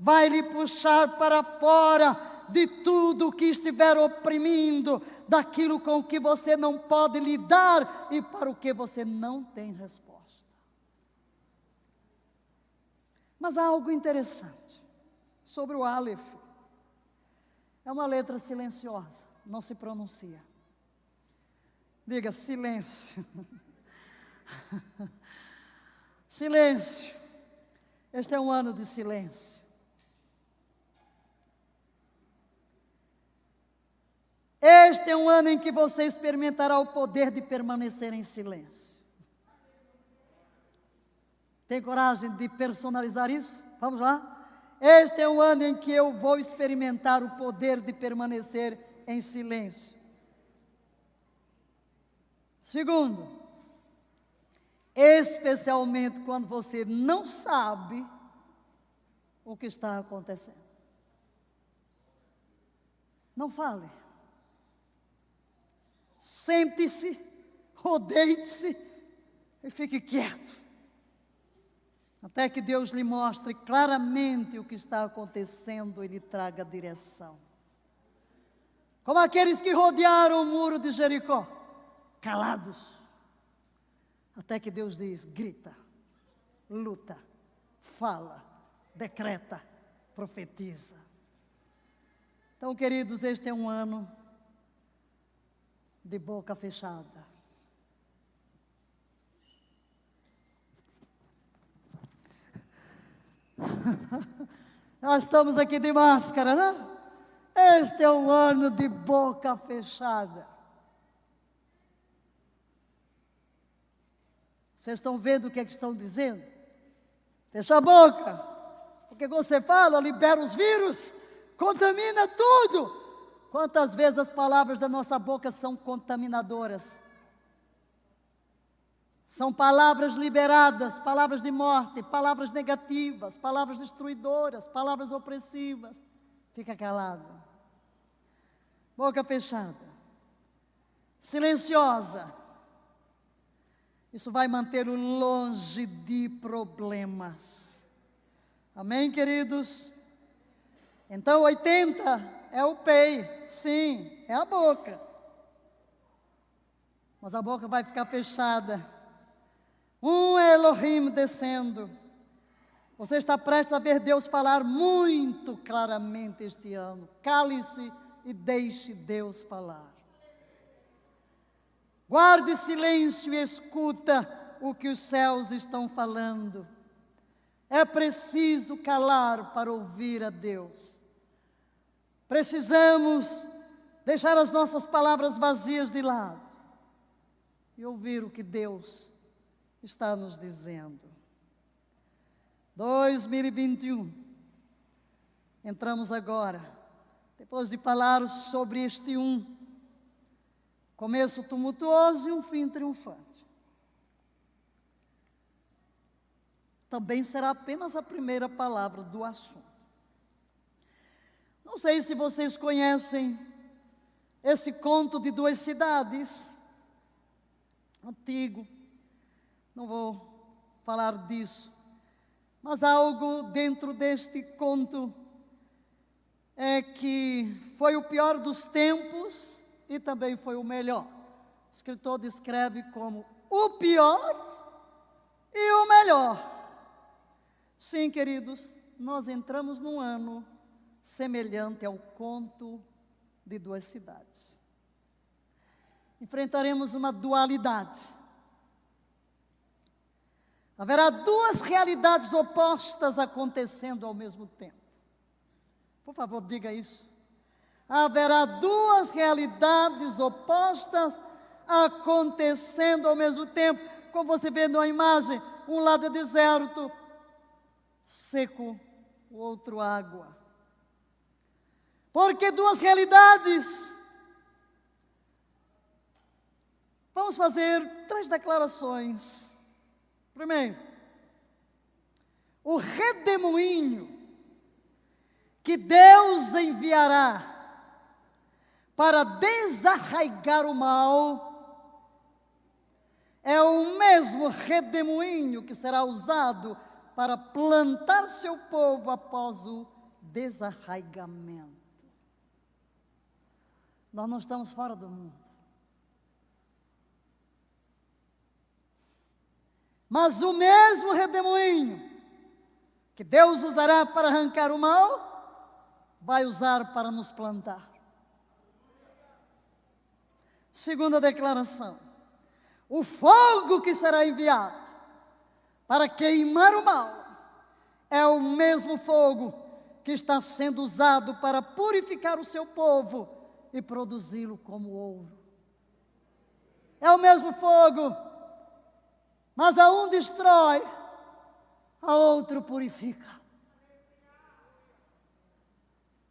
vai lhe puxar para fora de tudo que estiver oprimindo, daquilo com que você não pode lidar e para o que você não tem resposta. Mas há algo interessante sobre o Aleph. É uma letra silenciosa, não se pronuncia. Diga silêncio. Silêncio. Este é um ano de silêncio. Este é um ano em que você experimentará o poder de permanecer em silêncio. Tem coragem de personalizar isso? Vamos lá? Este é um ano em que eu vou experimentar o poder de permanecer em silêncio. Segundo, especialmente quando você não sabe o que está acontecendo. Não fale. Sente-se, ou deite-se e fique quieto. Até que Deus lhe mostre claramente o que está acontecendo e lhe traga direção. Como aqueles que rodearam o muro de Jericó, calados. Até que Deus diz, grita, luta, fala, decreta, profetiza. Então, queridos, este é um ano de boca fechada. Nós estamos aqui de máscara, né? Este é um ano de boca fechada. Vocês estão vendo o que é que estão dizendo? Fecha a boca. Porque você fala, libera os vírus, contamina tudo. Quantas vezes as palavras da nossa boca são contaminadoras? São palavras liberadas, palavras de morte, palavras negativas, palavras destruidoras, palavras opressivas. Fica calado. Boca fechada. Silenciosa. Isso vai mantê-lo longe de problemas. Amém, queridos? Então, 80 é o pei, sim, é a boca. Mas a boca vai ficar fechada. Um Elohim descendo. Você está prestes a ver Deus falar muito claramente este ano. Cale-se e deixe Deus falar. Guarde silêncio e escuta o que os céus estão falando. É preciso calar para ouvir a Deus. Precisamos deixar as nossas palavras vazias de lado e ouvir o que Deus está nos dizendo. 2021. Entramos agora, depois de falar sobre este começo tumultuoso e um fim triunfante. Também será apenas a primeira palavra do assunto. Não sei se vocês conhecem esse conto de duas cidades, antigo. Não vou falar disso, mas algo dentro deste conto é que foi o pior dos tempos e também foi o melhor. O escritor descreve como o pior e o melhor. Sim, queridos, nós entramos num ano semelhante ao conto de duas cidades. Enfrentaremos uma dualidade. Haverá duas realidades opostas acontecendo ao mesmo tempo. Por favor, diga isso. Haverá duas realidades opostas acontecendo ao mesmo tempo. Como você vê na imagem, um lado é deserto, seco, o outro água. Porque duas realidades. Vamos fazer 3 declarações. Primeiro, o redemoinho que Deus enviará para desarraigar o mal é o mesmo redemoinho que será usado para plantar seu povo após o desarraigamento. Nós não estamos fora do mundo. Mas o mesmo redemoinho que Deus usará para arrancar o mal, vai usar para nos plantar. Segunda declaração: o fogo que será enviado para queimar o mal é o mesmo fogo que está sendo usado para purificar o seu povo e produzi-lo como ouro. É o mesmo fogo, mas a um destrói, a outro purifica.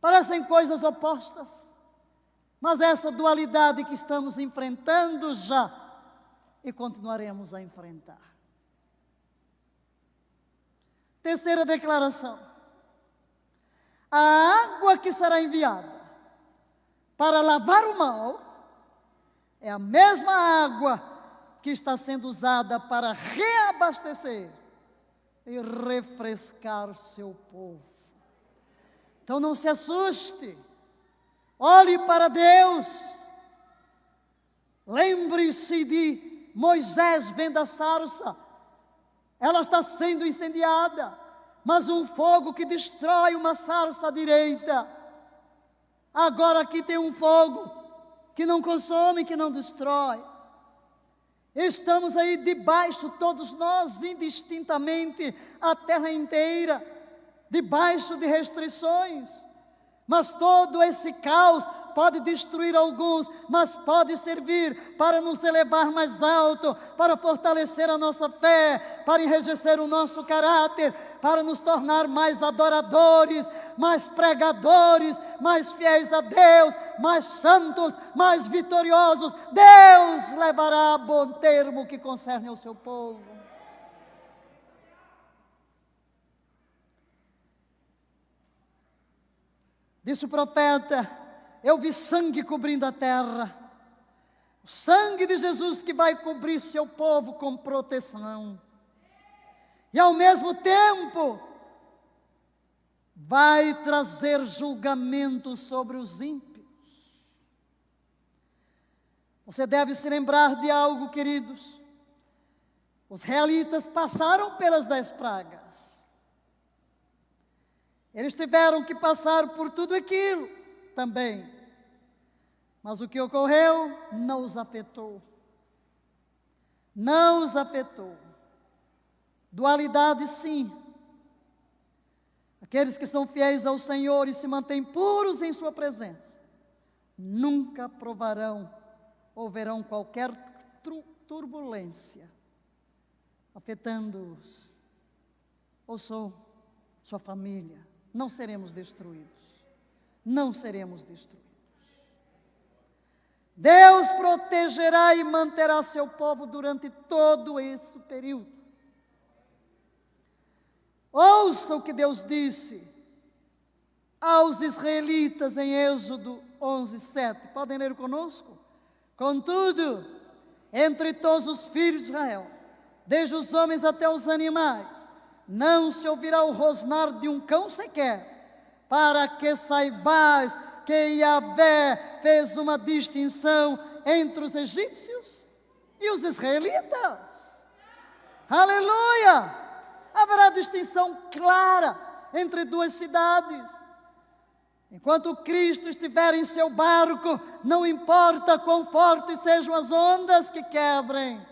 Parecem coisas opostas, mas essa dualidade que estamos enfrentando já e continuaremos a enfrentar. Terceira declaração: a água que será enviada para lavar o mal é a mesma água que está sendo usada para reabastecer e refrescar seu povo. Então não se assuste, olhe para Deus, lembre-se de Moisés vendo a sarça, ela está sendo incendiada, mas um fogo que destrói uma sarça à direita. Agora aqui tem um fogo que não consome, que não destrói. Estamos aí debaixo, todos nós, indistintamente, a terra inteira, debaixo de restrições. Mas todo esse caos pode destruir alguns, mas pode servir para nos elevar mais alto, para fortalecer a nossa fé, para enrijecer o nosso caráter, para nos tornar mais adoradores, mais pregadores, mais fiéis a Deus, mais santos, mais vitoriosos. Deus levará a bom termo o que concerne ao seu povo. Disse o profeta: eu vi sangue cobrindo a terra, o sangue de Jesus que vai cobrir seu povo com proteção, e ao mesmo tempo vai trazer julgamento sobre os ímpios. Você deve se lembrar de algo, queridos. Os israelitas passaram pelas 10 pragas. Eles tiveram que passar por tudo aquilo também. Mas o que ocorreu não os afetou. Não os afetou. Dualidade, sim. Aqueles que são fiéis ao Senhor e se mantêm puros em sua presença, nunca provarão ou verão qualquer turbulência afetando-os ou sua família. Não seremos destruídos. Não seremos destruídos. Deus protegerá e manterá seu povo durante todo esse período. Ouça o que Deus disse aos israelitas em Êxodo 11:7. Podem ler conosco? Contudo, entre todos os filhos de Israel, desde os homens até os animais, não se ouvirá o rosnar de um cão sequer, para que saibais que Yahvé fez uma distinção entre os egípcios e os israelitas. Aleluia! Haverá distinção clara entre duas cidades. Enquanto Cristo estiver em seu barco, não importa quão fortes sejam as ondas que quebrem,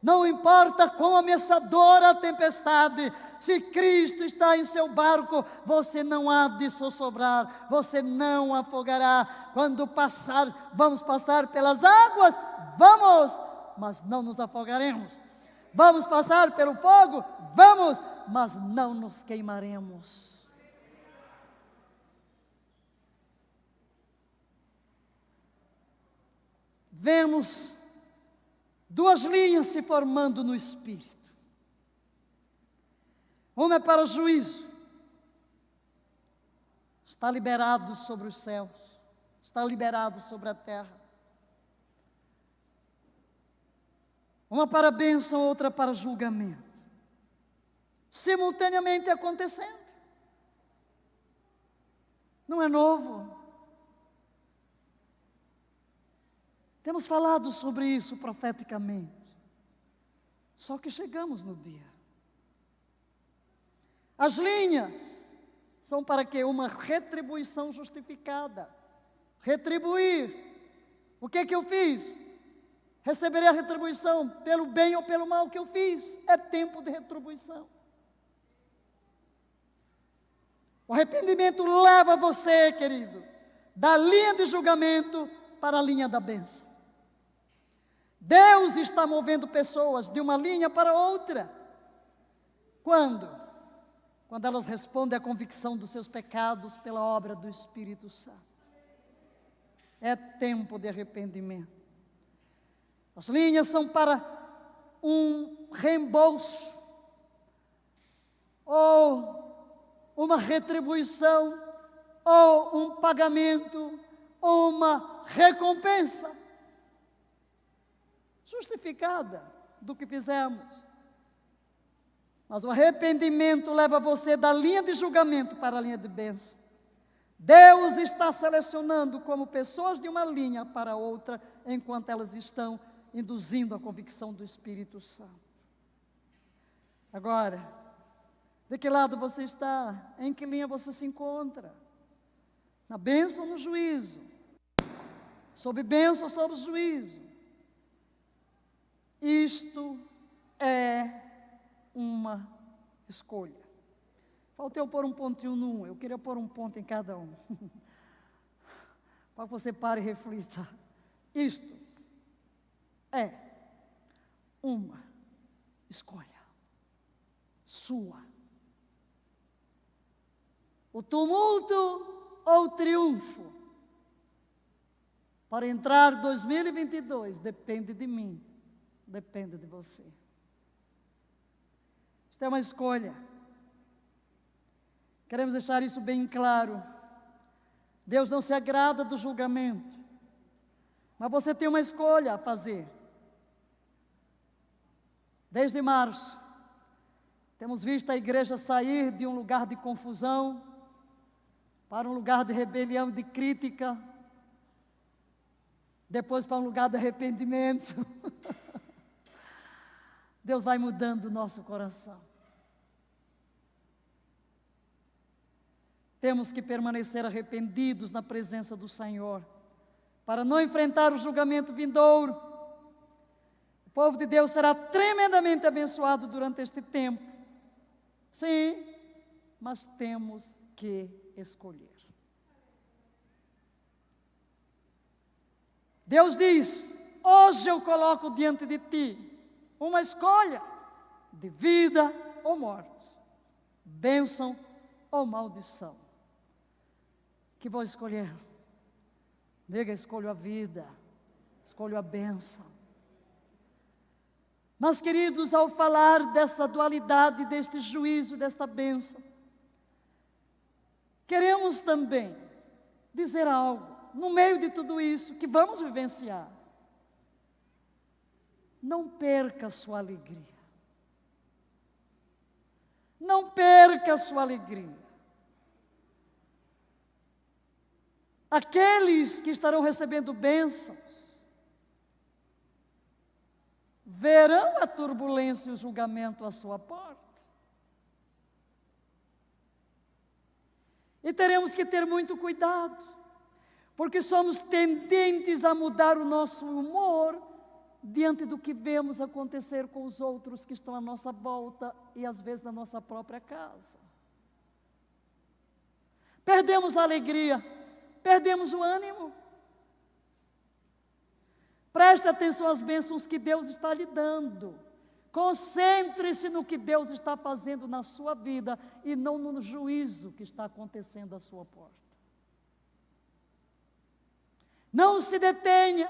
não importa quão ameaçadora a tempestade, se Cristo está em seu barco, você não há de sossobrar, você não afogará. Quando vamos passar pelas águas, vamos, mas não nos afogaremos. Vamos passar pelo fogo? Vamos, mas não nos queimaremos. Vemos duas linhas se formando no Espírito. Uma é para o juízo. está liberado sobre os céus, está liberado sobre a terra. Uma para bênção, outra para julgamento, simultaneamente acontecendo. Não é novo. Temos falado sobre isso profeticamente. Só que chegamos no dia. As linhas são para quê? Uma retribuição justificada. Retribuir. O que eu fiz? Receberei a retribuição pelo bem ou pelo mal que eu fiz. É tempo de retribuição. O arrependimento leva você, querido, da linha de julgamento para a linha da bênção. Deus está movendo pessoas de uma linha para outra. Quando? Quando elas respondem à convicção dos seus pecados pela obra do Espírito Santo. É tempo de arrependimento. As linhas são para um reembolso ou uma retribuição ou um pagamento ou uma recompensa justificada do que fizemos. Mas o arrependimento leva você da linha de julgamento para a linha de bênção. Deus está selecionando como pessoas de uma linha para outra, enquanto elas estão induzindo a convicção do Espírito Santo. Agora, de que lado você está? Em que linha você se encontra? Na bênção ou no juízo? Sob bênção ou sob juízo? Isto é uma escolha. Falta eu pôr um pontinho no um, eu queria pôr um ponto em cada um. Para que você pare e reflita. Isto é uma escolha sua. O tumulto ou o triunfo para entrar 2022 depende de mim, depende de você. Isto é uma escolha. Queremos deixar isso bem claro. Deus não se agrada do julgamento, mas você tem uma escolha a fazer. Desde março, temos visto a igreja sair de um lugar de confusão para um lugar de rebelião e de crítica, depois para um lugar de arrependimento. Deus vai mudando o nosso coração. Temos que permanecer arrependidos na presença do Senhor, para não enfrentar o julgamento vindouro. O povo de Deus será tremendamente abençoado durante este tempo. Sim, mas temos que escolher. Deus diz: hoje eu coloco diante de ti uma escolha de vida ou morte, bênção ou maldição. Que vou escolher? Diga: escolho a vida, escolho a bênção. Mas, queridos, ao falar dessa dualidade, deste juízo, desta bênção, queremos também dizer algo, no meio de tudo isso, que vamos vivenciar. Não perca a sua alegria. Não perca a sua alegria. Aqueles que estarão recebendo bênçãos, verão a turbulência e o julgamento à sua porta. E teremos que ter muito cuidado, porque somos tendentes a mudar o nosso humor diante do que vemos acontecer com os outros que estão à nossa volta e às vezes na nossa própria casa. Perdemos a alegria, perdemos o ânimo. Preste atenção às bênçãos que Deus está lhe dando. Concentre-se no que Deus está fazendo na sua vida e não no juízo que está acontecendo à sua porta. Não se detenha,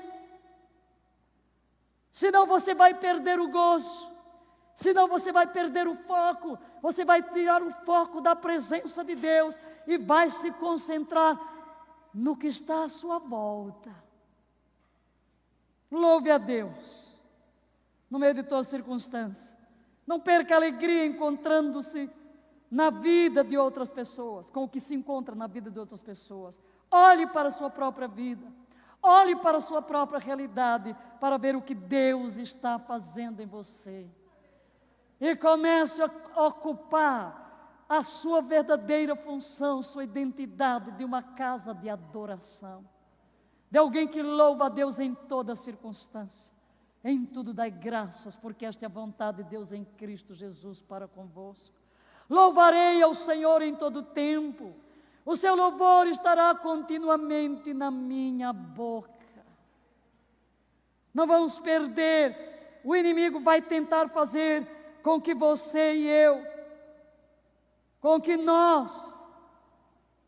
senão você vai perder o gozo. Senão você vai perder o foco, você vai tirar o foco da presença de Deus e vai se concentrar no que está à sua volta. Louve a Deus, no meio de toda circunstância. Não perca a alegria encontrando-se na vida de outras pessoas, com o que se encontra na vida de outras pessoas. Olhe para a sua própria vida, olhe para a sua própria realidade, para ver o que Deus está fazendo em você. E comece a ocupar a sua verdadeira função, sua identidade de uma casa de adoração, de alguém que louva a Deus em toda circunstância. Em tudo dai graças, porque esta é a vontade de Deus em Cristo Jesus para convosco. Louvarei ao Senhor em todo tempo, o seu louvor estará continuamente na minha boca. Não vamos perder, o inimigo vai tentar fazer com que você e eu, com que nós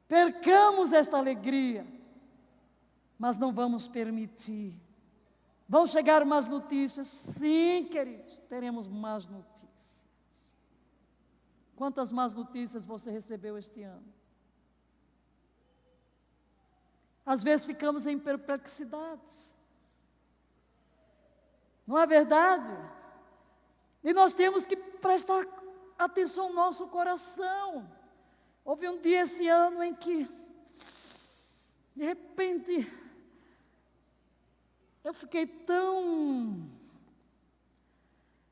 percamos esta alegria, mas não vamos permitir. Vão chegar más notícias? Sim, queridos, teremos más notícias. Quantas más notícias você recebeu este ano? Às vezes ficamos em perplexidade. Não é verdade? E nós temos que prestar atenção ao nosso coração. Houve um dia esse ano em que, de repente, eu fiquei tão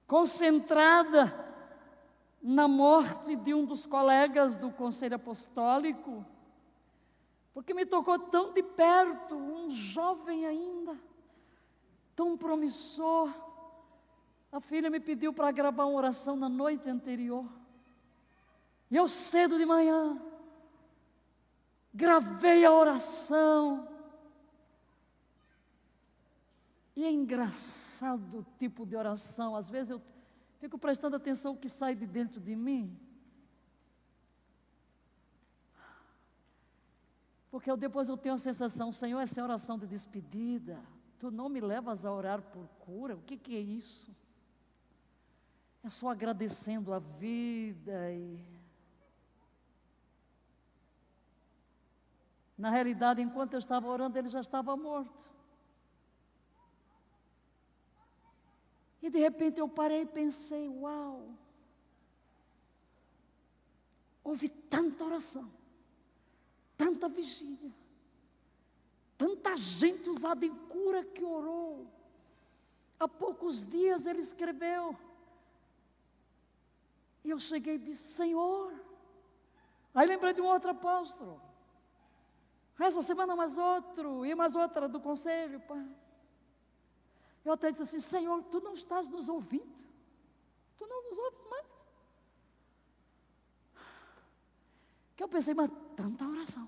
concentrada na morte de um dos colegas do Conselho Apostólico, porque me tocou tão de perto, um jovem ainda, tão promissor. A filha me pediu para gravar uma oração na noite anterior, e eu cedo de manhã, gravei a oração. E é engraçado o tipo de oração, às vezes eu fico prestando atenção ao que sai de dentro de mim. Porque depois eu tenho a sensação, Senhor, essa é oração de despedida, Tu não me levas a orar por cura, o que é isso? É só agradecendo a vida e... Na realidade, enquanto eu estava orando, ele já estava morto. E de repente eu parei e pensei, uau, houve tanta oração, tanta vigília, tanta gente usada em cura que orou. Há poucos dias ele escreveu, e eu cheguei e disse, Senhor, aí lembrei de um outro apóstolo, essa semana mais outro, e mais outra do conselho, pai. Eu até disse assim, Senhor, Tu não estás nos ouvindo? Tu não nos ouves mais? Que eu pensei, mas tanta oração.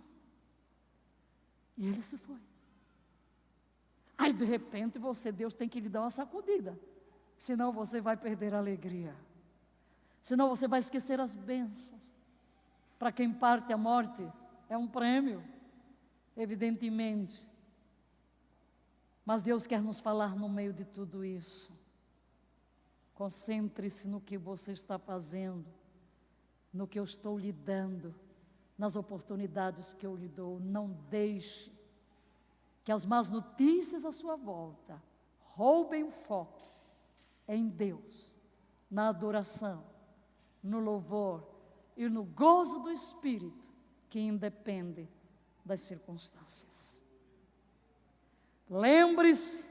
E ele se foi. Aí de repente Deus tem que lhe dar uma sacudida. Senão você vai perder a alegria. Senão você vai esquecer as bênçãos. Para quem parte a morte, é um prêmio, evidentemente. Mas Deus quer nos falar no meio de tudo isso. Concentre-se no que você está fazendo, no que eu estou lhe dando, nas oportunidades que eu lhe dou. Não deixe que as más notícias à sua volta roubem o foco em Deus, na adoração, no louvor e no gozo do Espírito, que independe das circunstâncias. Lembre-se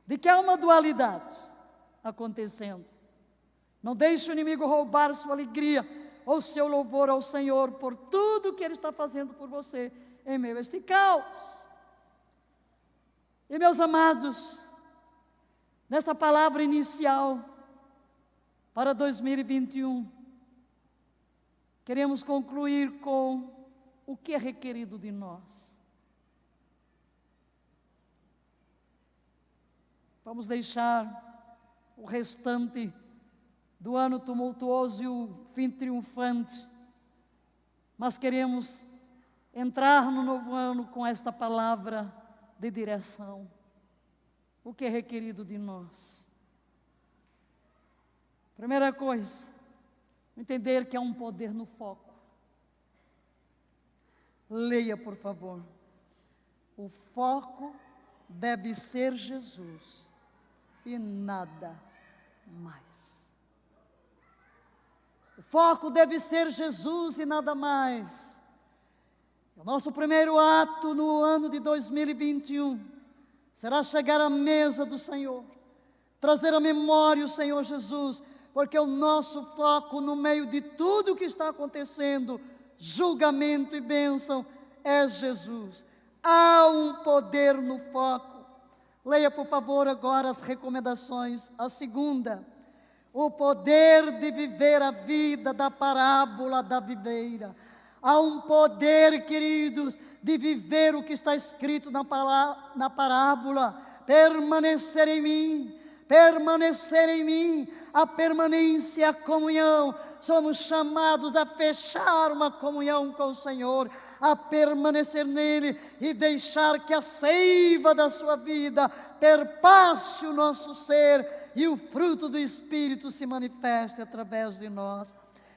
de que há uma dualidade acontecendo. Não deixe o inimigo roubar sua alegria ou seu louvor ao Senhor por tudo que Ele está fazendo por você em meio a este caos. E meus amados, nesta palavra inicial para 2021, queremos concluir com o que é requerido de nós. Vamos deixar o restante do ano tumultuoso e o fim triunfante, mas queremos entrar no novo ano com esta palavra de direção. O que é requerido de nós? Primeira coisa, entender que há um poder no foco. Leia, por favor. O foco deve ser Jesus e nada mais. O foco deve ser Jesus e nada mais. O nosso primeiro ato no ano de 2021 será chegar à mesa do Senhor, trazer à memória o Senhor Jesus, porque o nosso foco no meio de tudo que está acontecendo, julgamento e bênção, é Jesus. Há um poder no foco. Leia, por favor, agora as recomendações. A segunda, o poder de viver a vida da parábola da videira. Há um poder, queridos, de viver o que está escrito na parábola. Permanecer em mim, permanecer em mim. A permanência, a comunhão. Somos chamados a fechar uma comunhão com o Senhor, a permanecer nele e deixar que a seiva da sua vida perpasse o nosso ser e o fruto do Espírito se manifeste através de nós.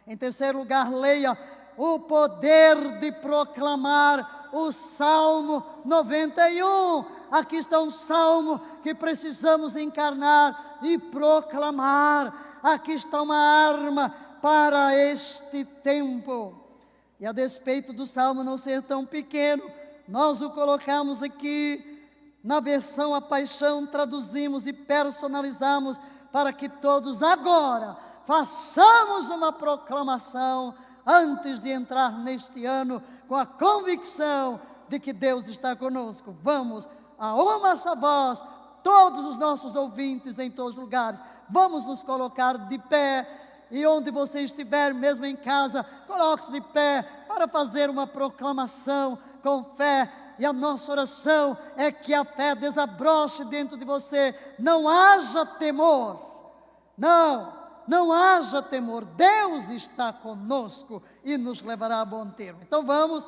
Em terceiro lugar, leia o poder de proclamar o Salmo 91. Aqui está um salmo que precisamos encarnar e proclamar. Aqui está uma arma para este tempo. E a despeito do salmo não ser tão pequeno, nós o colocamos aqui na versão A Paixão, traduzimos e personalizamos para que todos agora façamos uma proclamação antes de entrar neste ano com a convicção de que Deus está conosco. Vamos, a uma só voz, todos os nossos ouvintes em todos os lugares, vamos nos colocar de pé. E onde você estiver, mesmo em casa, coloque-se de pé para fazer uma proclamação com fé. E a nossa oração é que a fé desabroche dentro de você. Não haja temor. Não haja temor. Deus está conosco e nos levará a bom termo. Então vamos.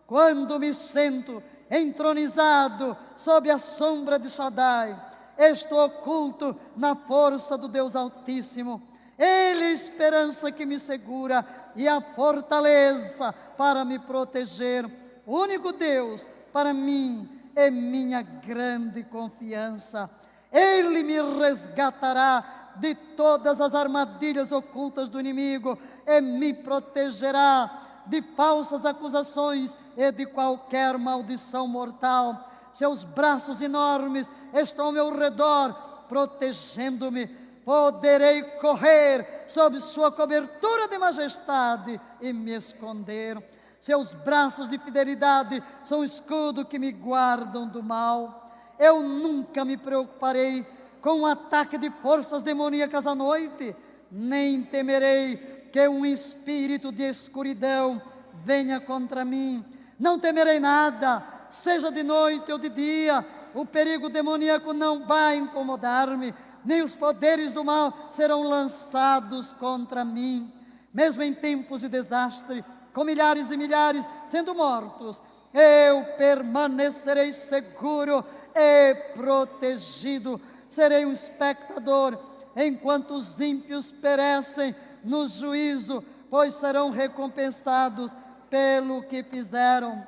Quando me sento entronizado sob a sombra de Shaddai, estou oculto na força do Deus Altíssimo. Ele é a esperança que me segura e a fortaleza para me proteger. O único Deus para mim é minha grande confiança. Ele me resgatará de todas as armadilhas ocultas do inimigo e me protegerá de falsas acusações e de qualquer maldição mortal. Seus braços enormes estão ao meu redor, protegendo-me. Poderei correr sob sua cobertura de majestade e me esconder. Seus braços de fidelidade são o escudo que me guardam do mal. Eu nunca me preocuparei com um ataque de forças demoníacas à noite, nem temerei que um espírito de escuridão venha contra mim. Não temerei nada, seja de noite ou de dia, o perigo demoníaco não vai incomodar-me, nem os poderes do mal serão lançados contra mim. Mesmo em tempos de desastre, com milhares e milhares sendo mortos, eu permanecerei seguro e protegido. Serei um espectador enquanto os ímpios perecem no juízo, pois serão recompensados pelo que fizeram.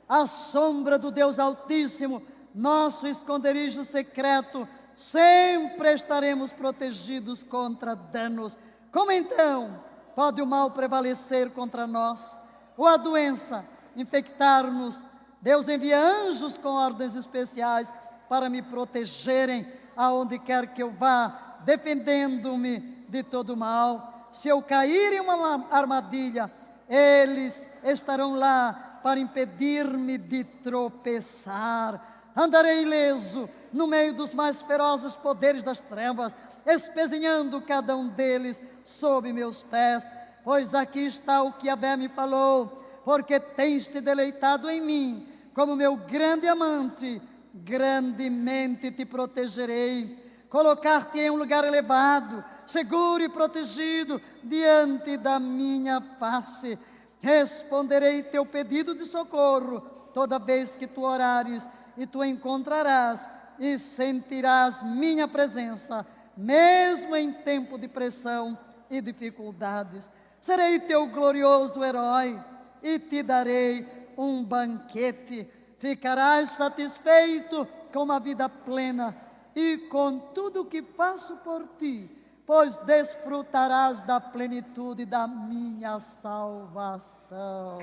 À sombra do Deus Altíssimo, nosso esconderijo secreto, sempre estaremos protegidos contra danos. Como então pode o mal prevalecer contra nós? Ou a doença infectar-nos? Deus envia anjos com ordens especiais para me protegerem aonde quer que eu vá, defendendo-me de todo mal. Se eu cair em uma armadilha, eles estarão lá para impedir-me de tropeçar. Andarei ileso no meio dos mais ferozes poderes das trevas, espezinhando cada um deles sob meus pés. Pois aqui está o que Yahvé me falou: porque tens te deleitado em mim, como meu grande amante, grandemente te protegerei. Colocar-te em um lugar elevado, seguro e protegido, diante da minha face. Responderei teu pedido de socorro, toda vez que tu orares, e tu encontrarás e sentirás minha presença, mesmo em tempo de pressão e dificuldades. Serei teu glorioso herói e te darei um banquete. Ficarás satisfeito com uma vida plena e com tudo o que faço por ti, pois desfrutarás da plenitude da minha salvação.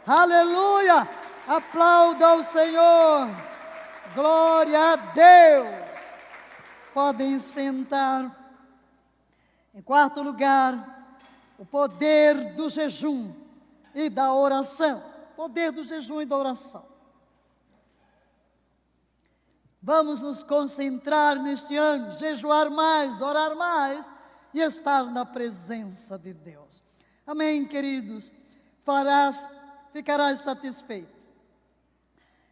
Aleluia! Aplauda o Senhor! Glória a Deus! Podem sentar. Em quarto lugar, o poder do jejum e da oração. Poder do jejum e da oração. Vamos nos concentrar neste ano, jejuar mais, orar mais e estar na presença de Deus. Amém, queridos? Ficarás satisfeito.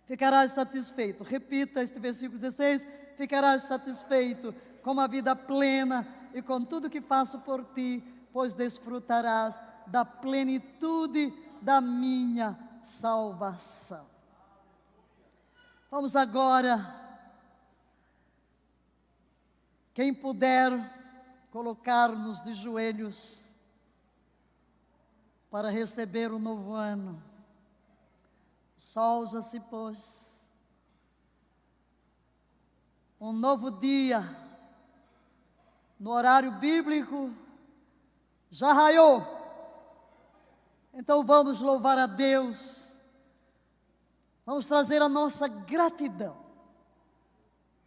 Ficarás satisfeito. Repita este versículo 16. Ficarás satisfeito com uma vida plena e com tudo que faço por ti, pois desfrutarás da plenitude da minha salvação. Vamos agora. Quem puder colocar-nos de joelhos para receber o novo ano. O sol já se pôs. Um novo dia, no horário bíblico, já raiou. Então vamos louvar a Deus. Vamos trazer a nossa gratidão.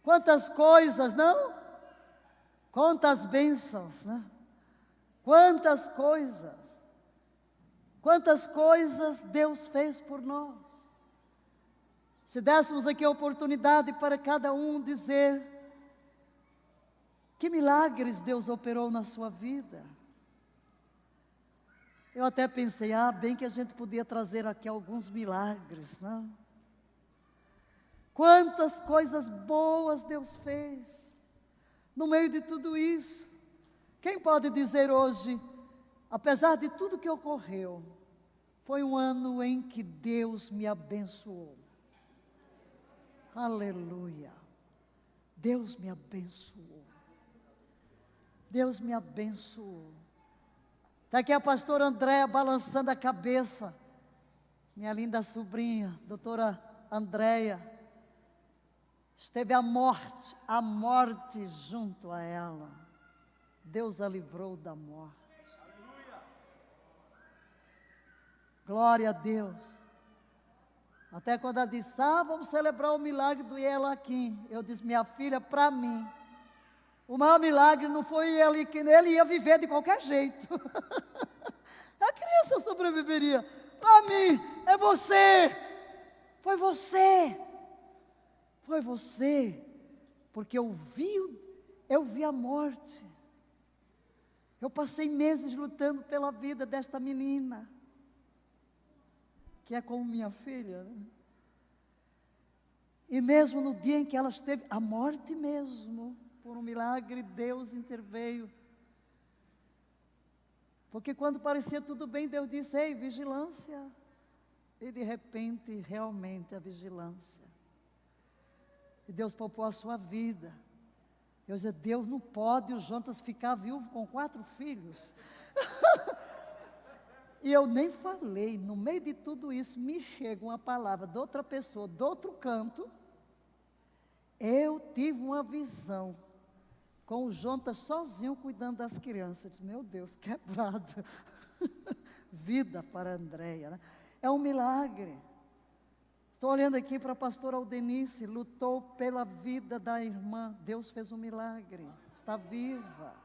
Quantas coisas, não? Quantas bênçãos, né? Quantas coisas Deus fez por nós. Se dessemos aqui a oportunidade para cada um dizer que milagres Deus operou na sua vida. Eu até pensei, bem que a gente podia trazer aqui alguns milagres, não? Quantas coisas boas Deus fez. No meio de tudo isso, quem pode dizer hoje, apesar de tudo que ocorreu, foi um ano em que Deus me abençoou. Aleluia. Deus me abençoou. Deus me abençoou. Está aqui a pastora Andréia balançando a cabeça. Minha linda sobrinha, doutora Andréia. Esteve a morte junto a ela. Deus a livrou da morte. Aleluia. Glória a Deus. Até quando ela disse, vamos celebrar o milagre do Ielaquim. Eu disse, minha filha, para mim, o maior milagre não foi ele, que ele ia viver de qualquer jeito. A criança sobreviveria. Para mim, é você. Foi você. Foi você, porque eu vi a morte. Eu passei meses lutando pela vida desta menina, que é como minha filha, né? E mesmo no dia em que ela esteve, a morte mesmo, por um milagre, Deus interveio. Porque quando parecia tudo bem, Deus disse, ei, vigilância. E de repente, realmente, a vigilância. E Deus poupou a sua vida. Eu dizia, Deus não pode o Jonas ficar viúvo com 4 filhos. E eu nem falei, no meio de tudo isso, me chega uma palavra de outra pessoa, de outro canto. Eu tive uma visão, com o Jonas sozinho cuidando das crianças. Eu disse, meu Deus, quebrado. Vida para a Andréia, né? É um milagre. Estou olhando aqui para a pastora Aldenice, lutou pela vida da irmã. Deus fez um milagre, está viva.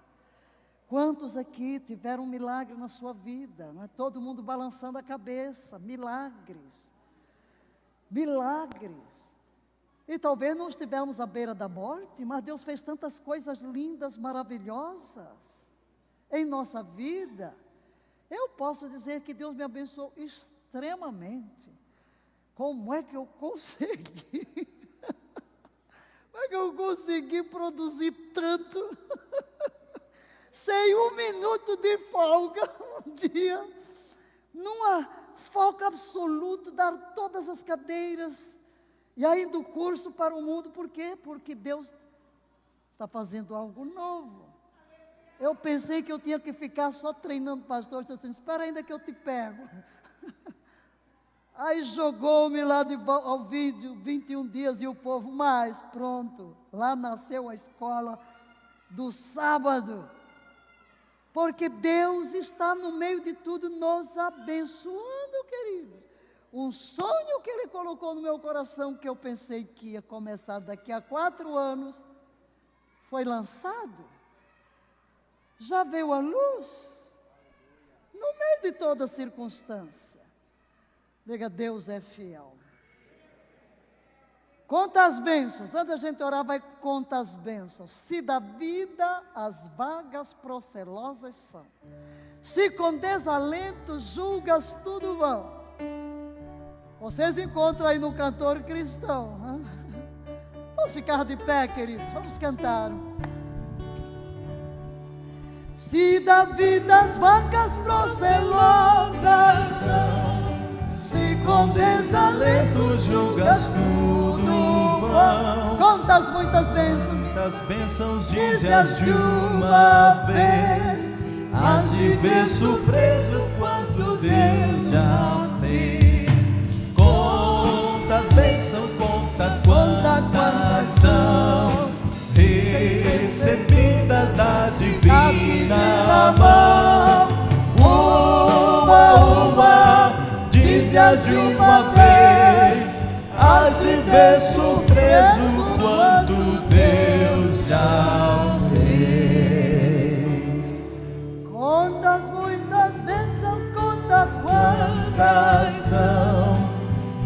Quantos aqui tiveram um milagre na sua vida? Não é? Todo mundo balançando a cabeça, milagres. Milagres. E talvez não estivemos à beira da morte, mas Deus fez tantas coisas lindas, maravilhosas em nossa vida. Eu posso dizer que Deus me abençoou extremamente. Como é que eu consegui? Como é que eu consegui produzir tanto? Sem 1 minuto de folga um dia, numa folga absoluta, dar todas as cadeiras. E aí do curso para o mundo, por quê? Porque Deus está fazendo algo novo. Eu pensei que eu tinha que ficar só treinando pastor, eu disse, espera ainda que eu te pego. Aí jogou-me lá ao vídeo, 21 dias e o povo mais, pronto. Lá nasceu a escola do sábado. Porque Deus está no meio de tudo nos abençoando, queridos. Um sonho que Ele colocou no meu coração, que eu pensei que ia começar daqui a 4 anos, foi lançado. Já veio à luz. No meio de toda circunstância. Diga, Deus é fiel. Conta as bênçãos. Antes da gente orar, vai conta as bênçãos. Se da vida as vagas procelosas são. Se com desalento julgas tudo vão. Vocês encontram aí no cantor cristão. Hein? Vamos ficar de pé, queridos. Vamos cantar. Se da vida as vacas procelosas são. Se com desalento julgas tudo vão. Quantas muitas bênçãos. Muitas bênçãos dize-as de uma vez. Hás de ver surpreso quanto Deus já fez. Conta as bênçãos, conta quantas são recebidas da divina mão. Uma, dize-as de uma vez, hás de ver surpreso quanto Deus já fez. Conta as muitas bênçãos, conta quantas São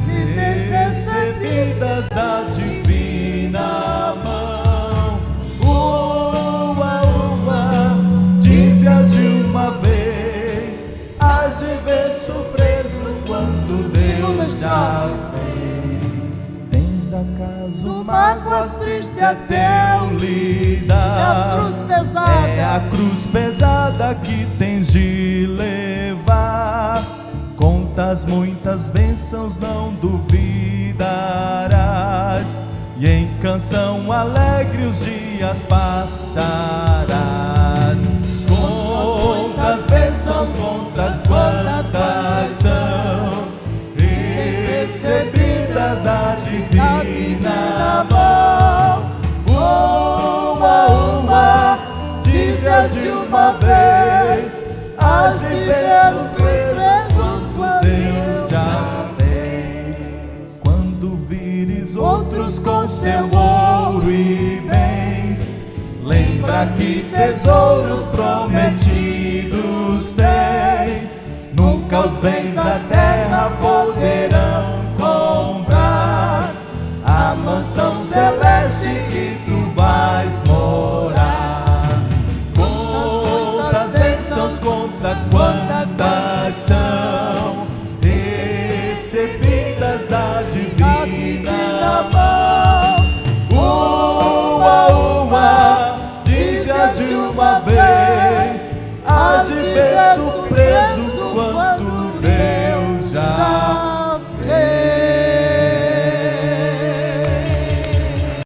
recebidas da divina mão. Uma, dize-as de uma vez, hás de ver surpreso quanto Deus já fez. Tens acaso mágoas tristes até o lidar? É a cruz pesada que tens de levar. Contas muitas bênçãos, não duvidarás, e em canção alegre os dias passarás. Contas bênçãos, contas quantas são recebidas da divina mão. Uma, dize-as de uma vez, hás de ver surpreso Deus já fez. Quando vires outros com seu ouro e bens, lembra que tesouros prometidos tens. Nunca os bens da terra poderão comprar a mansão celeste que tu vais morar. Conta as bênçãos, conta quantas são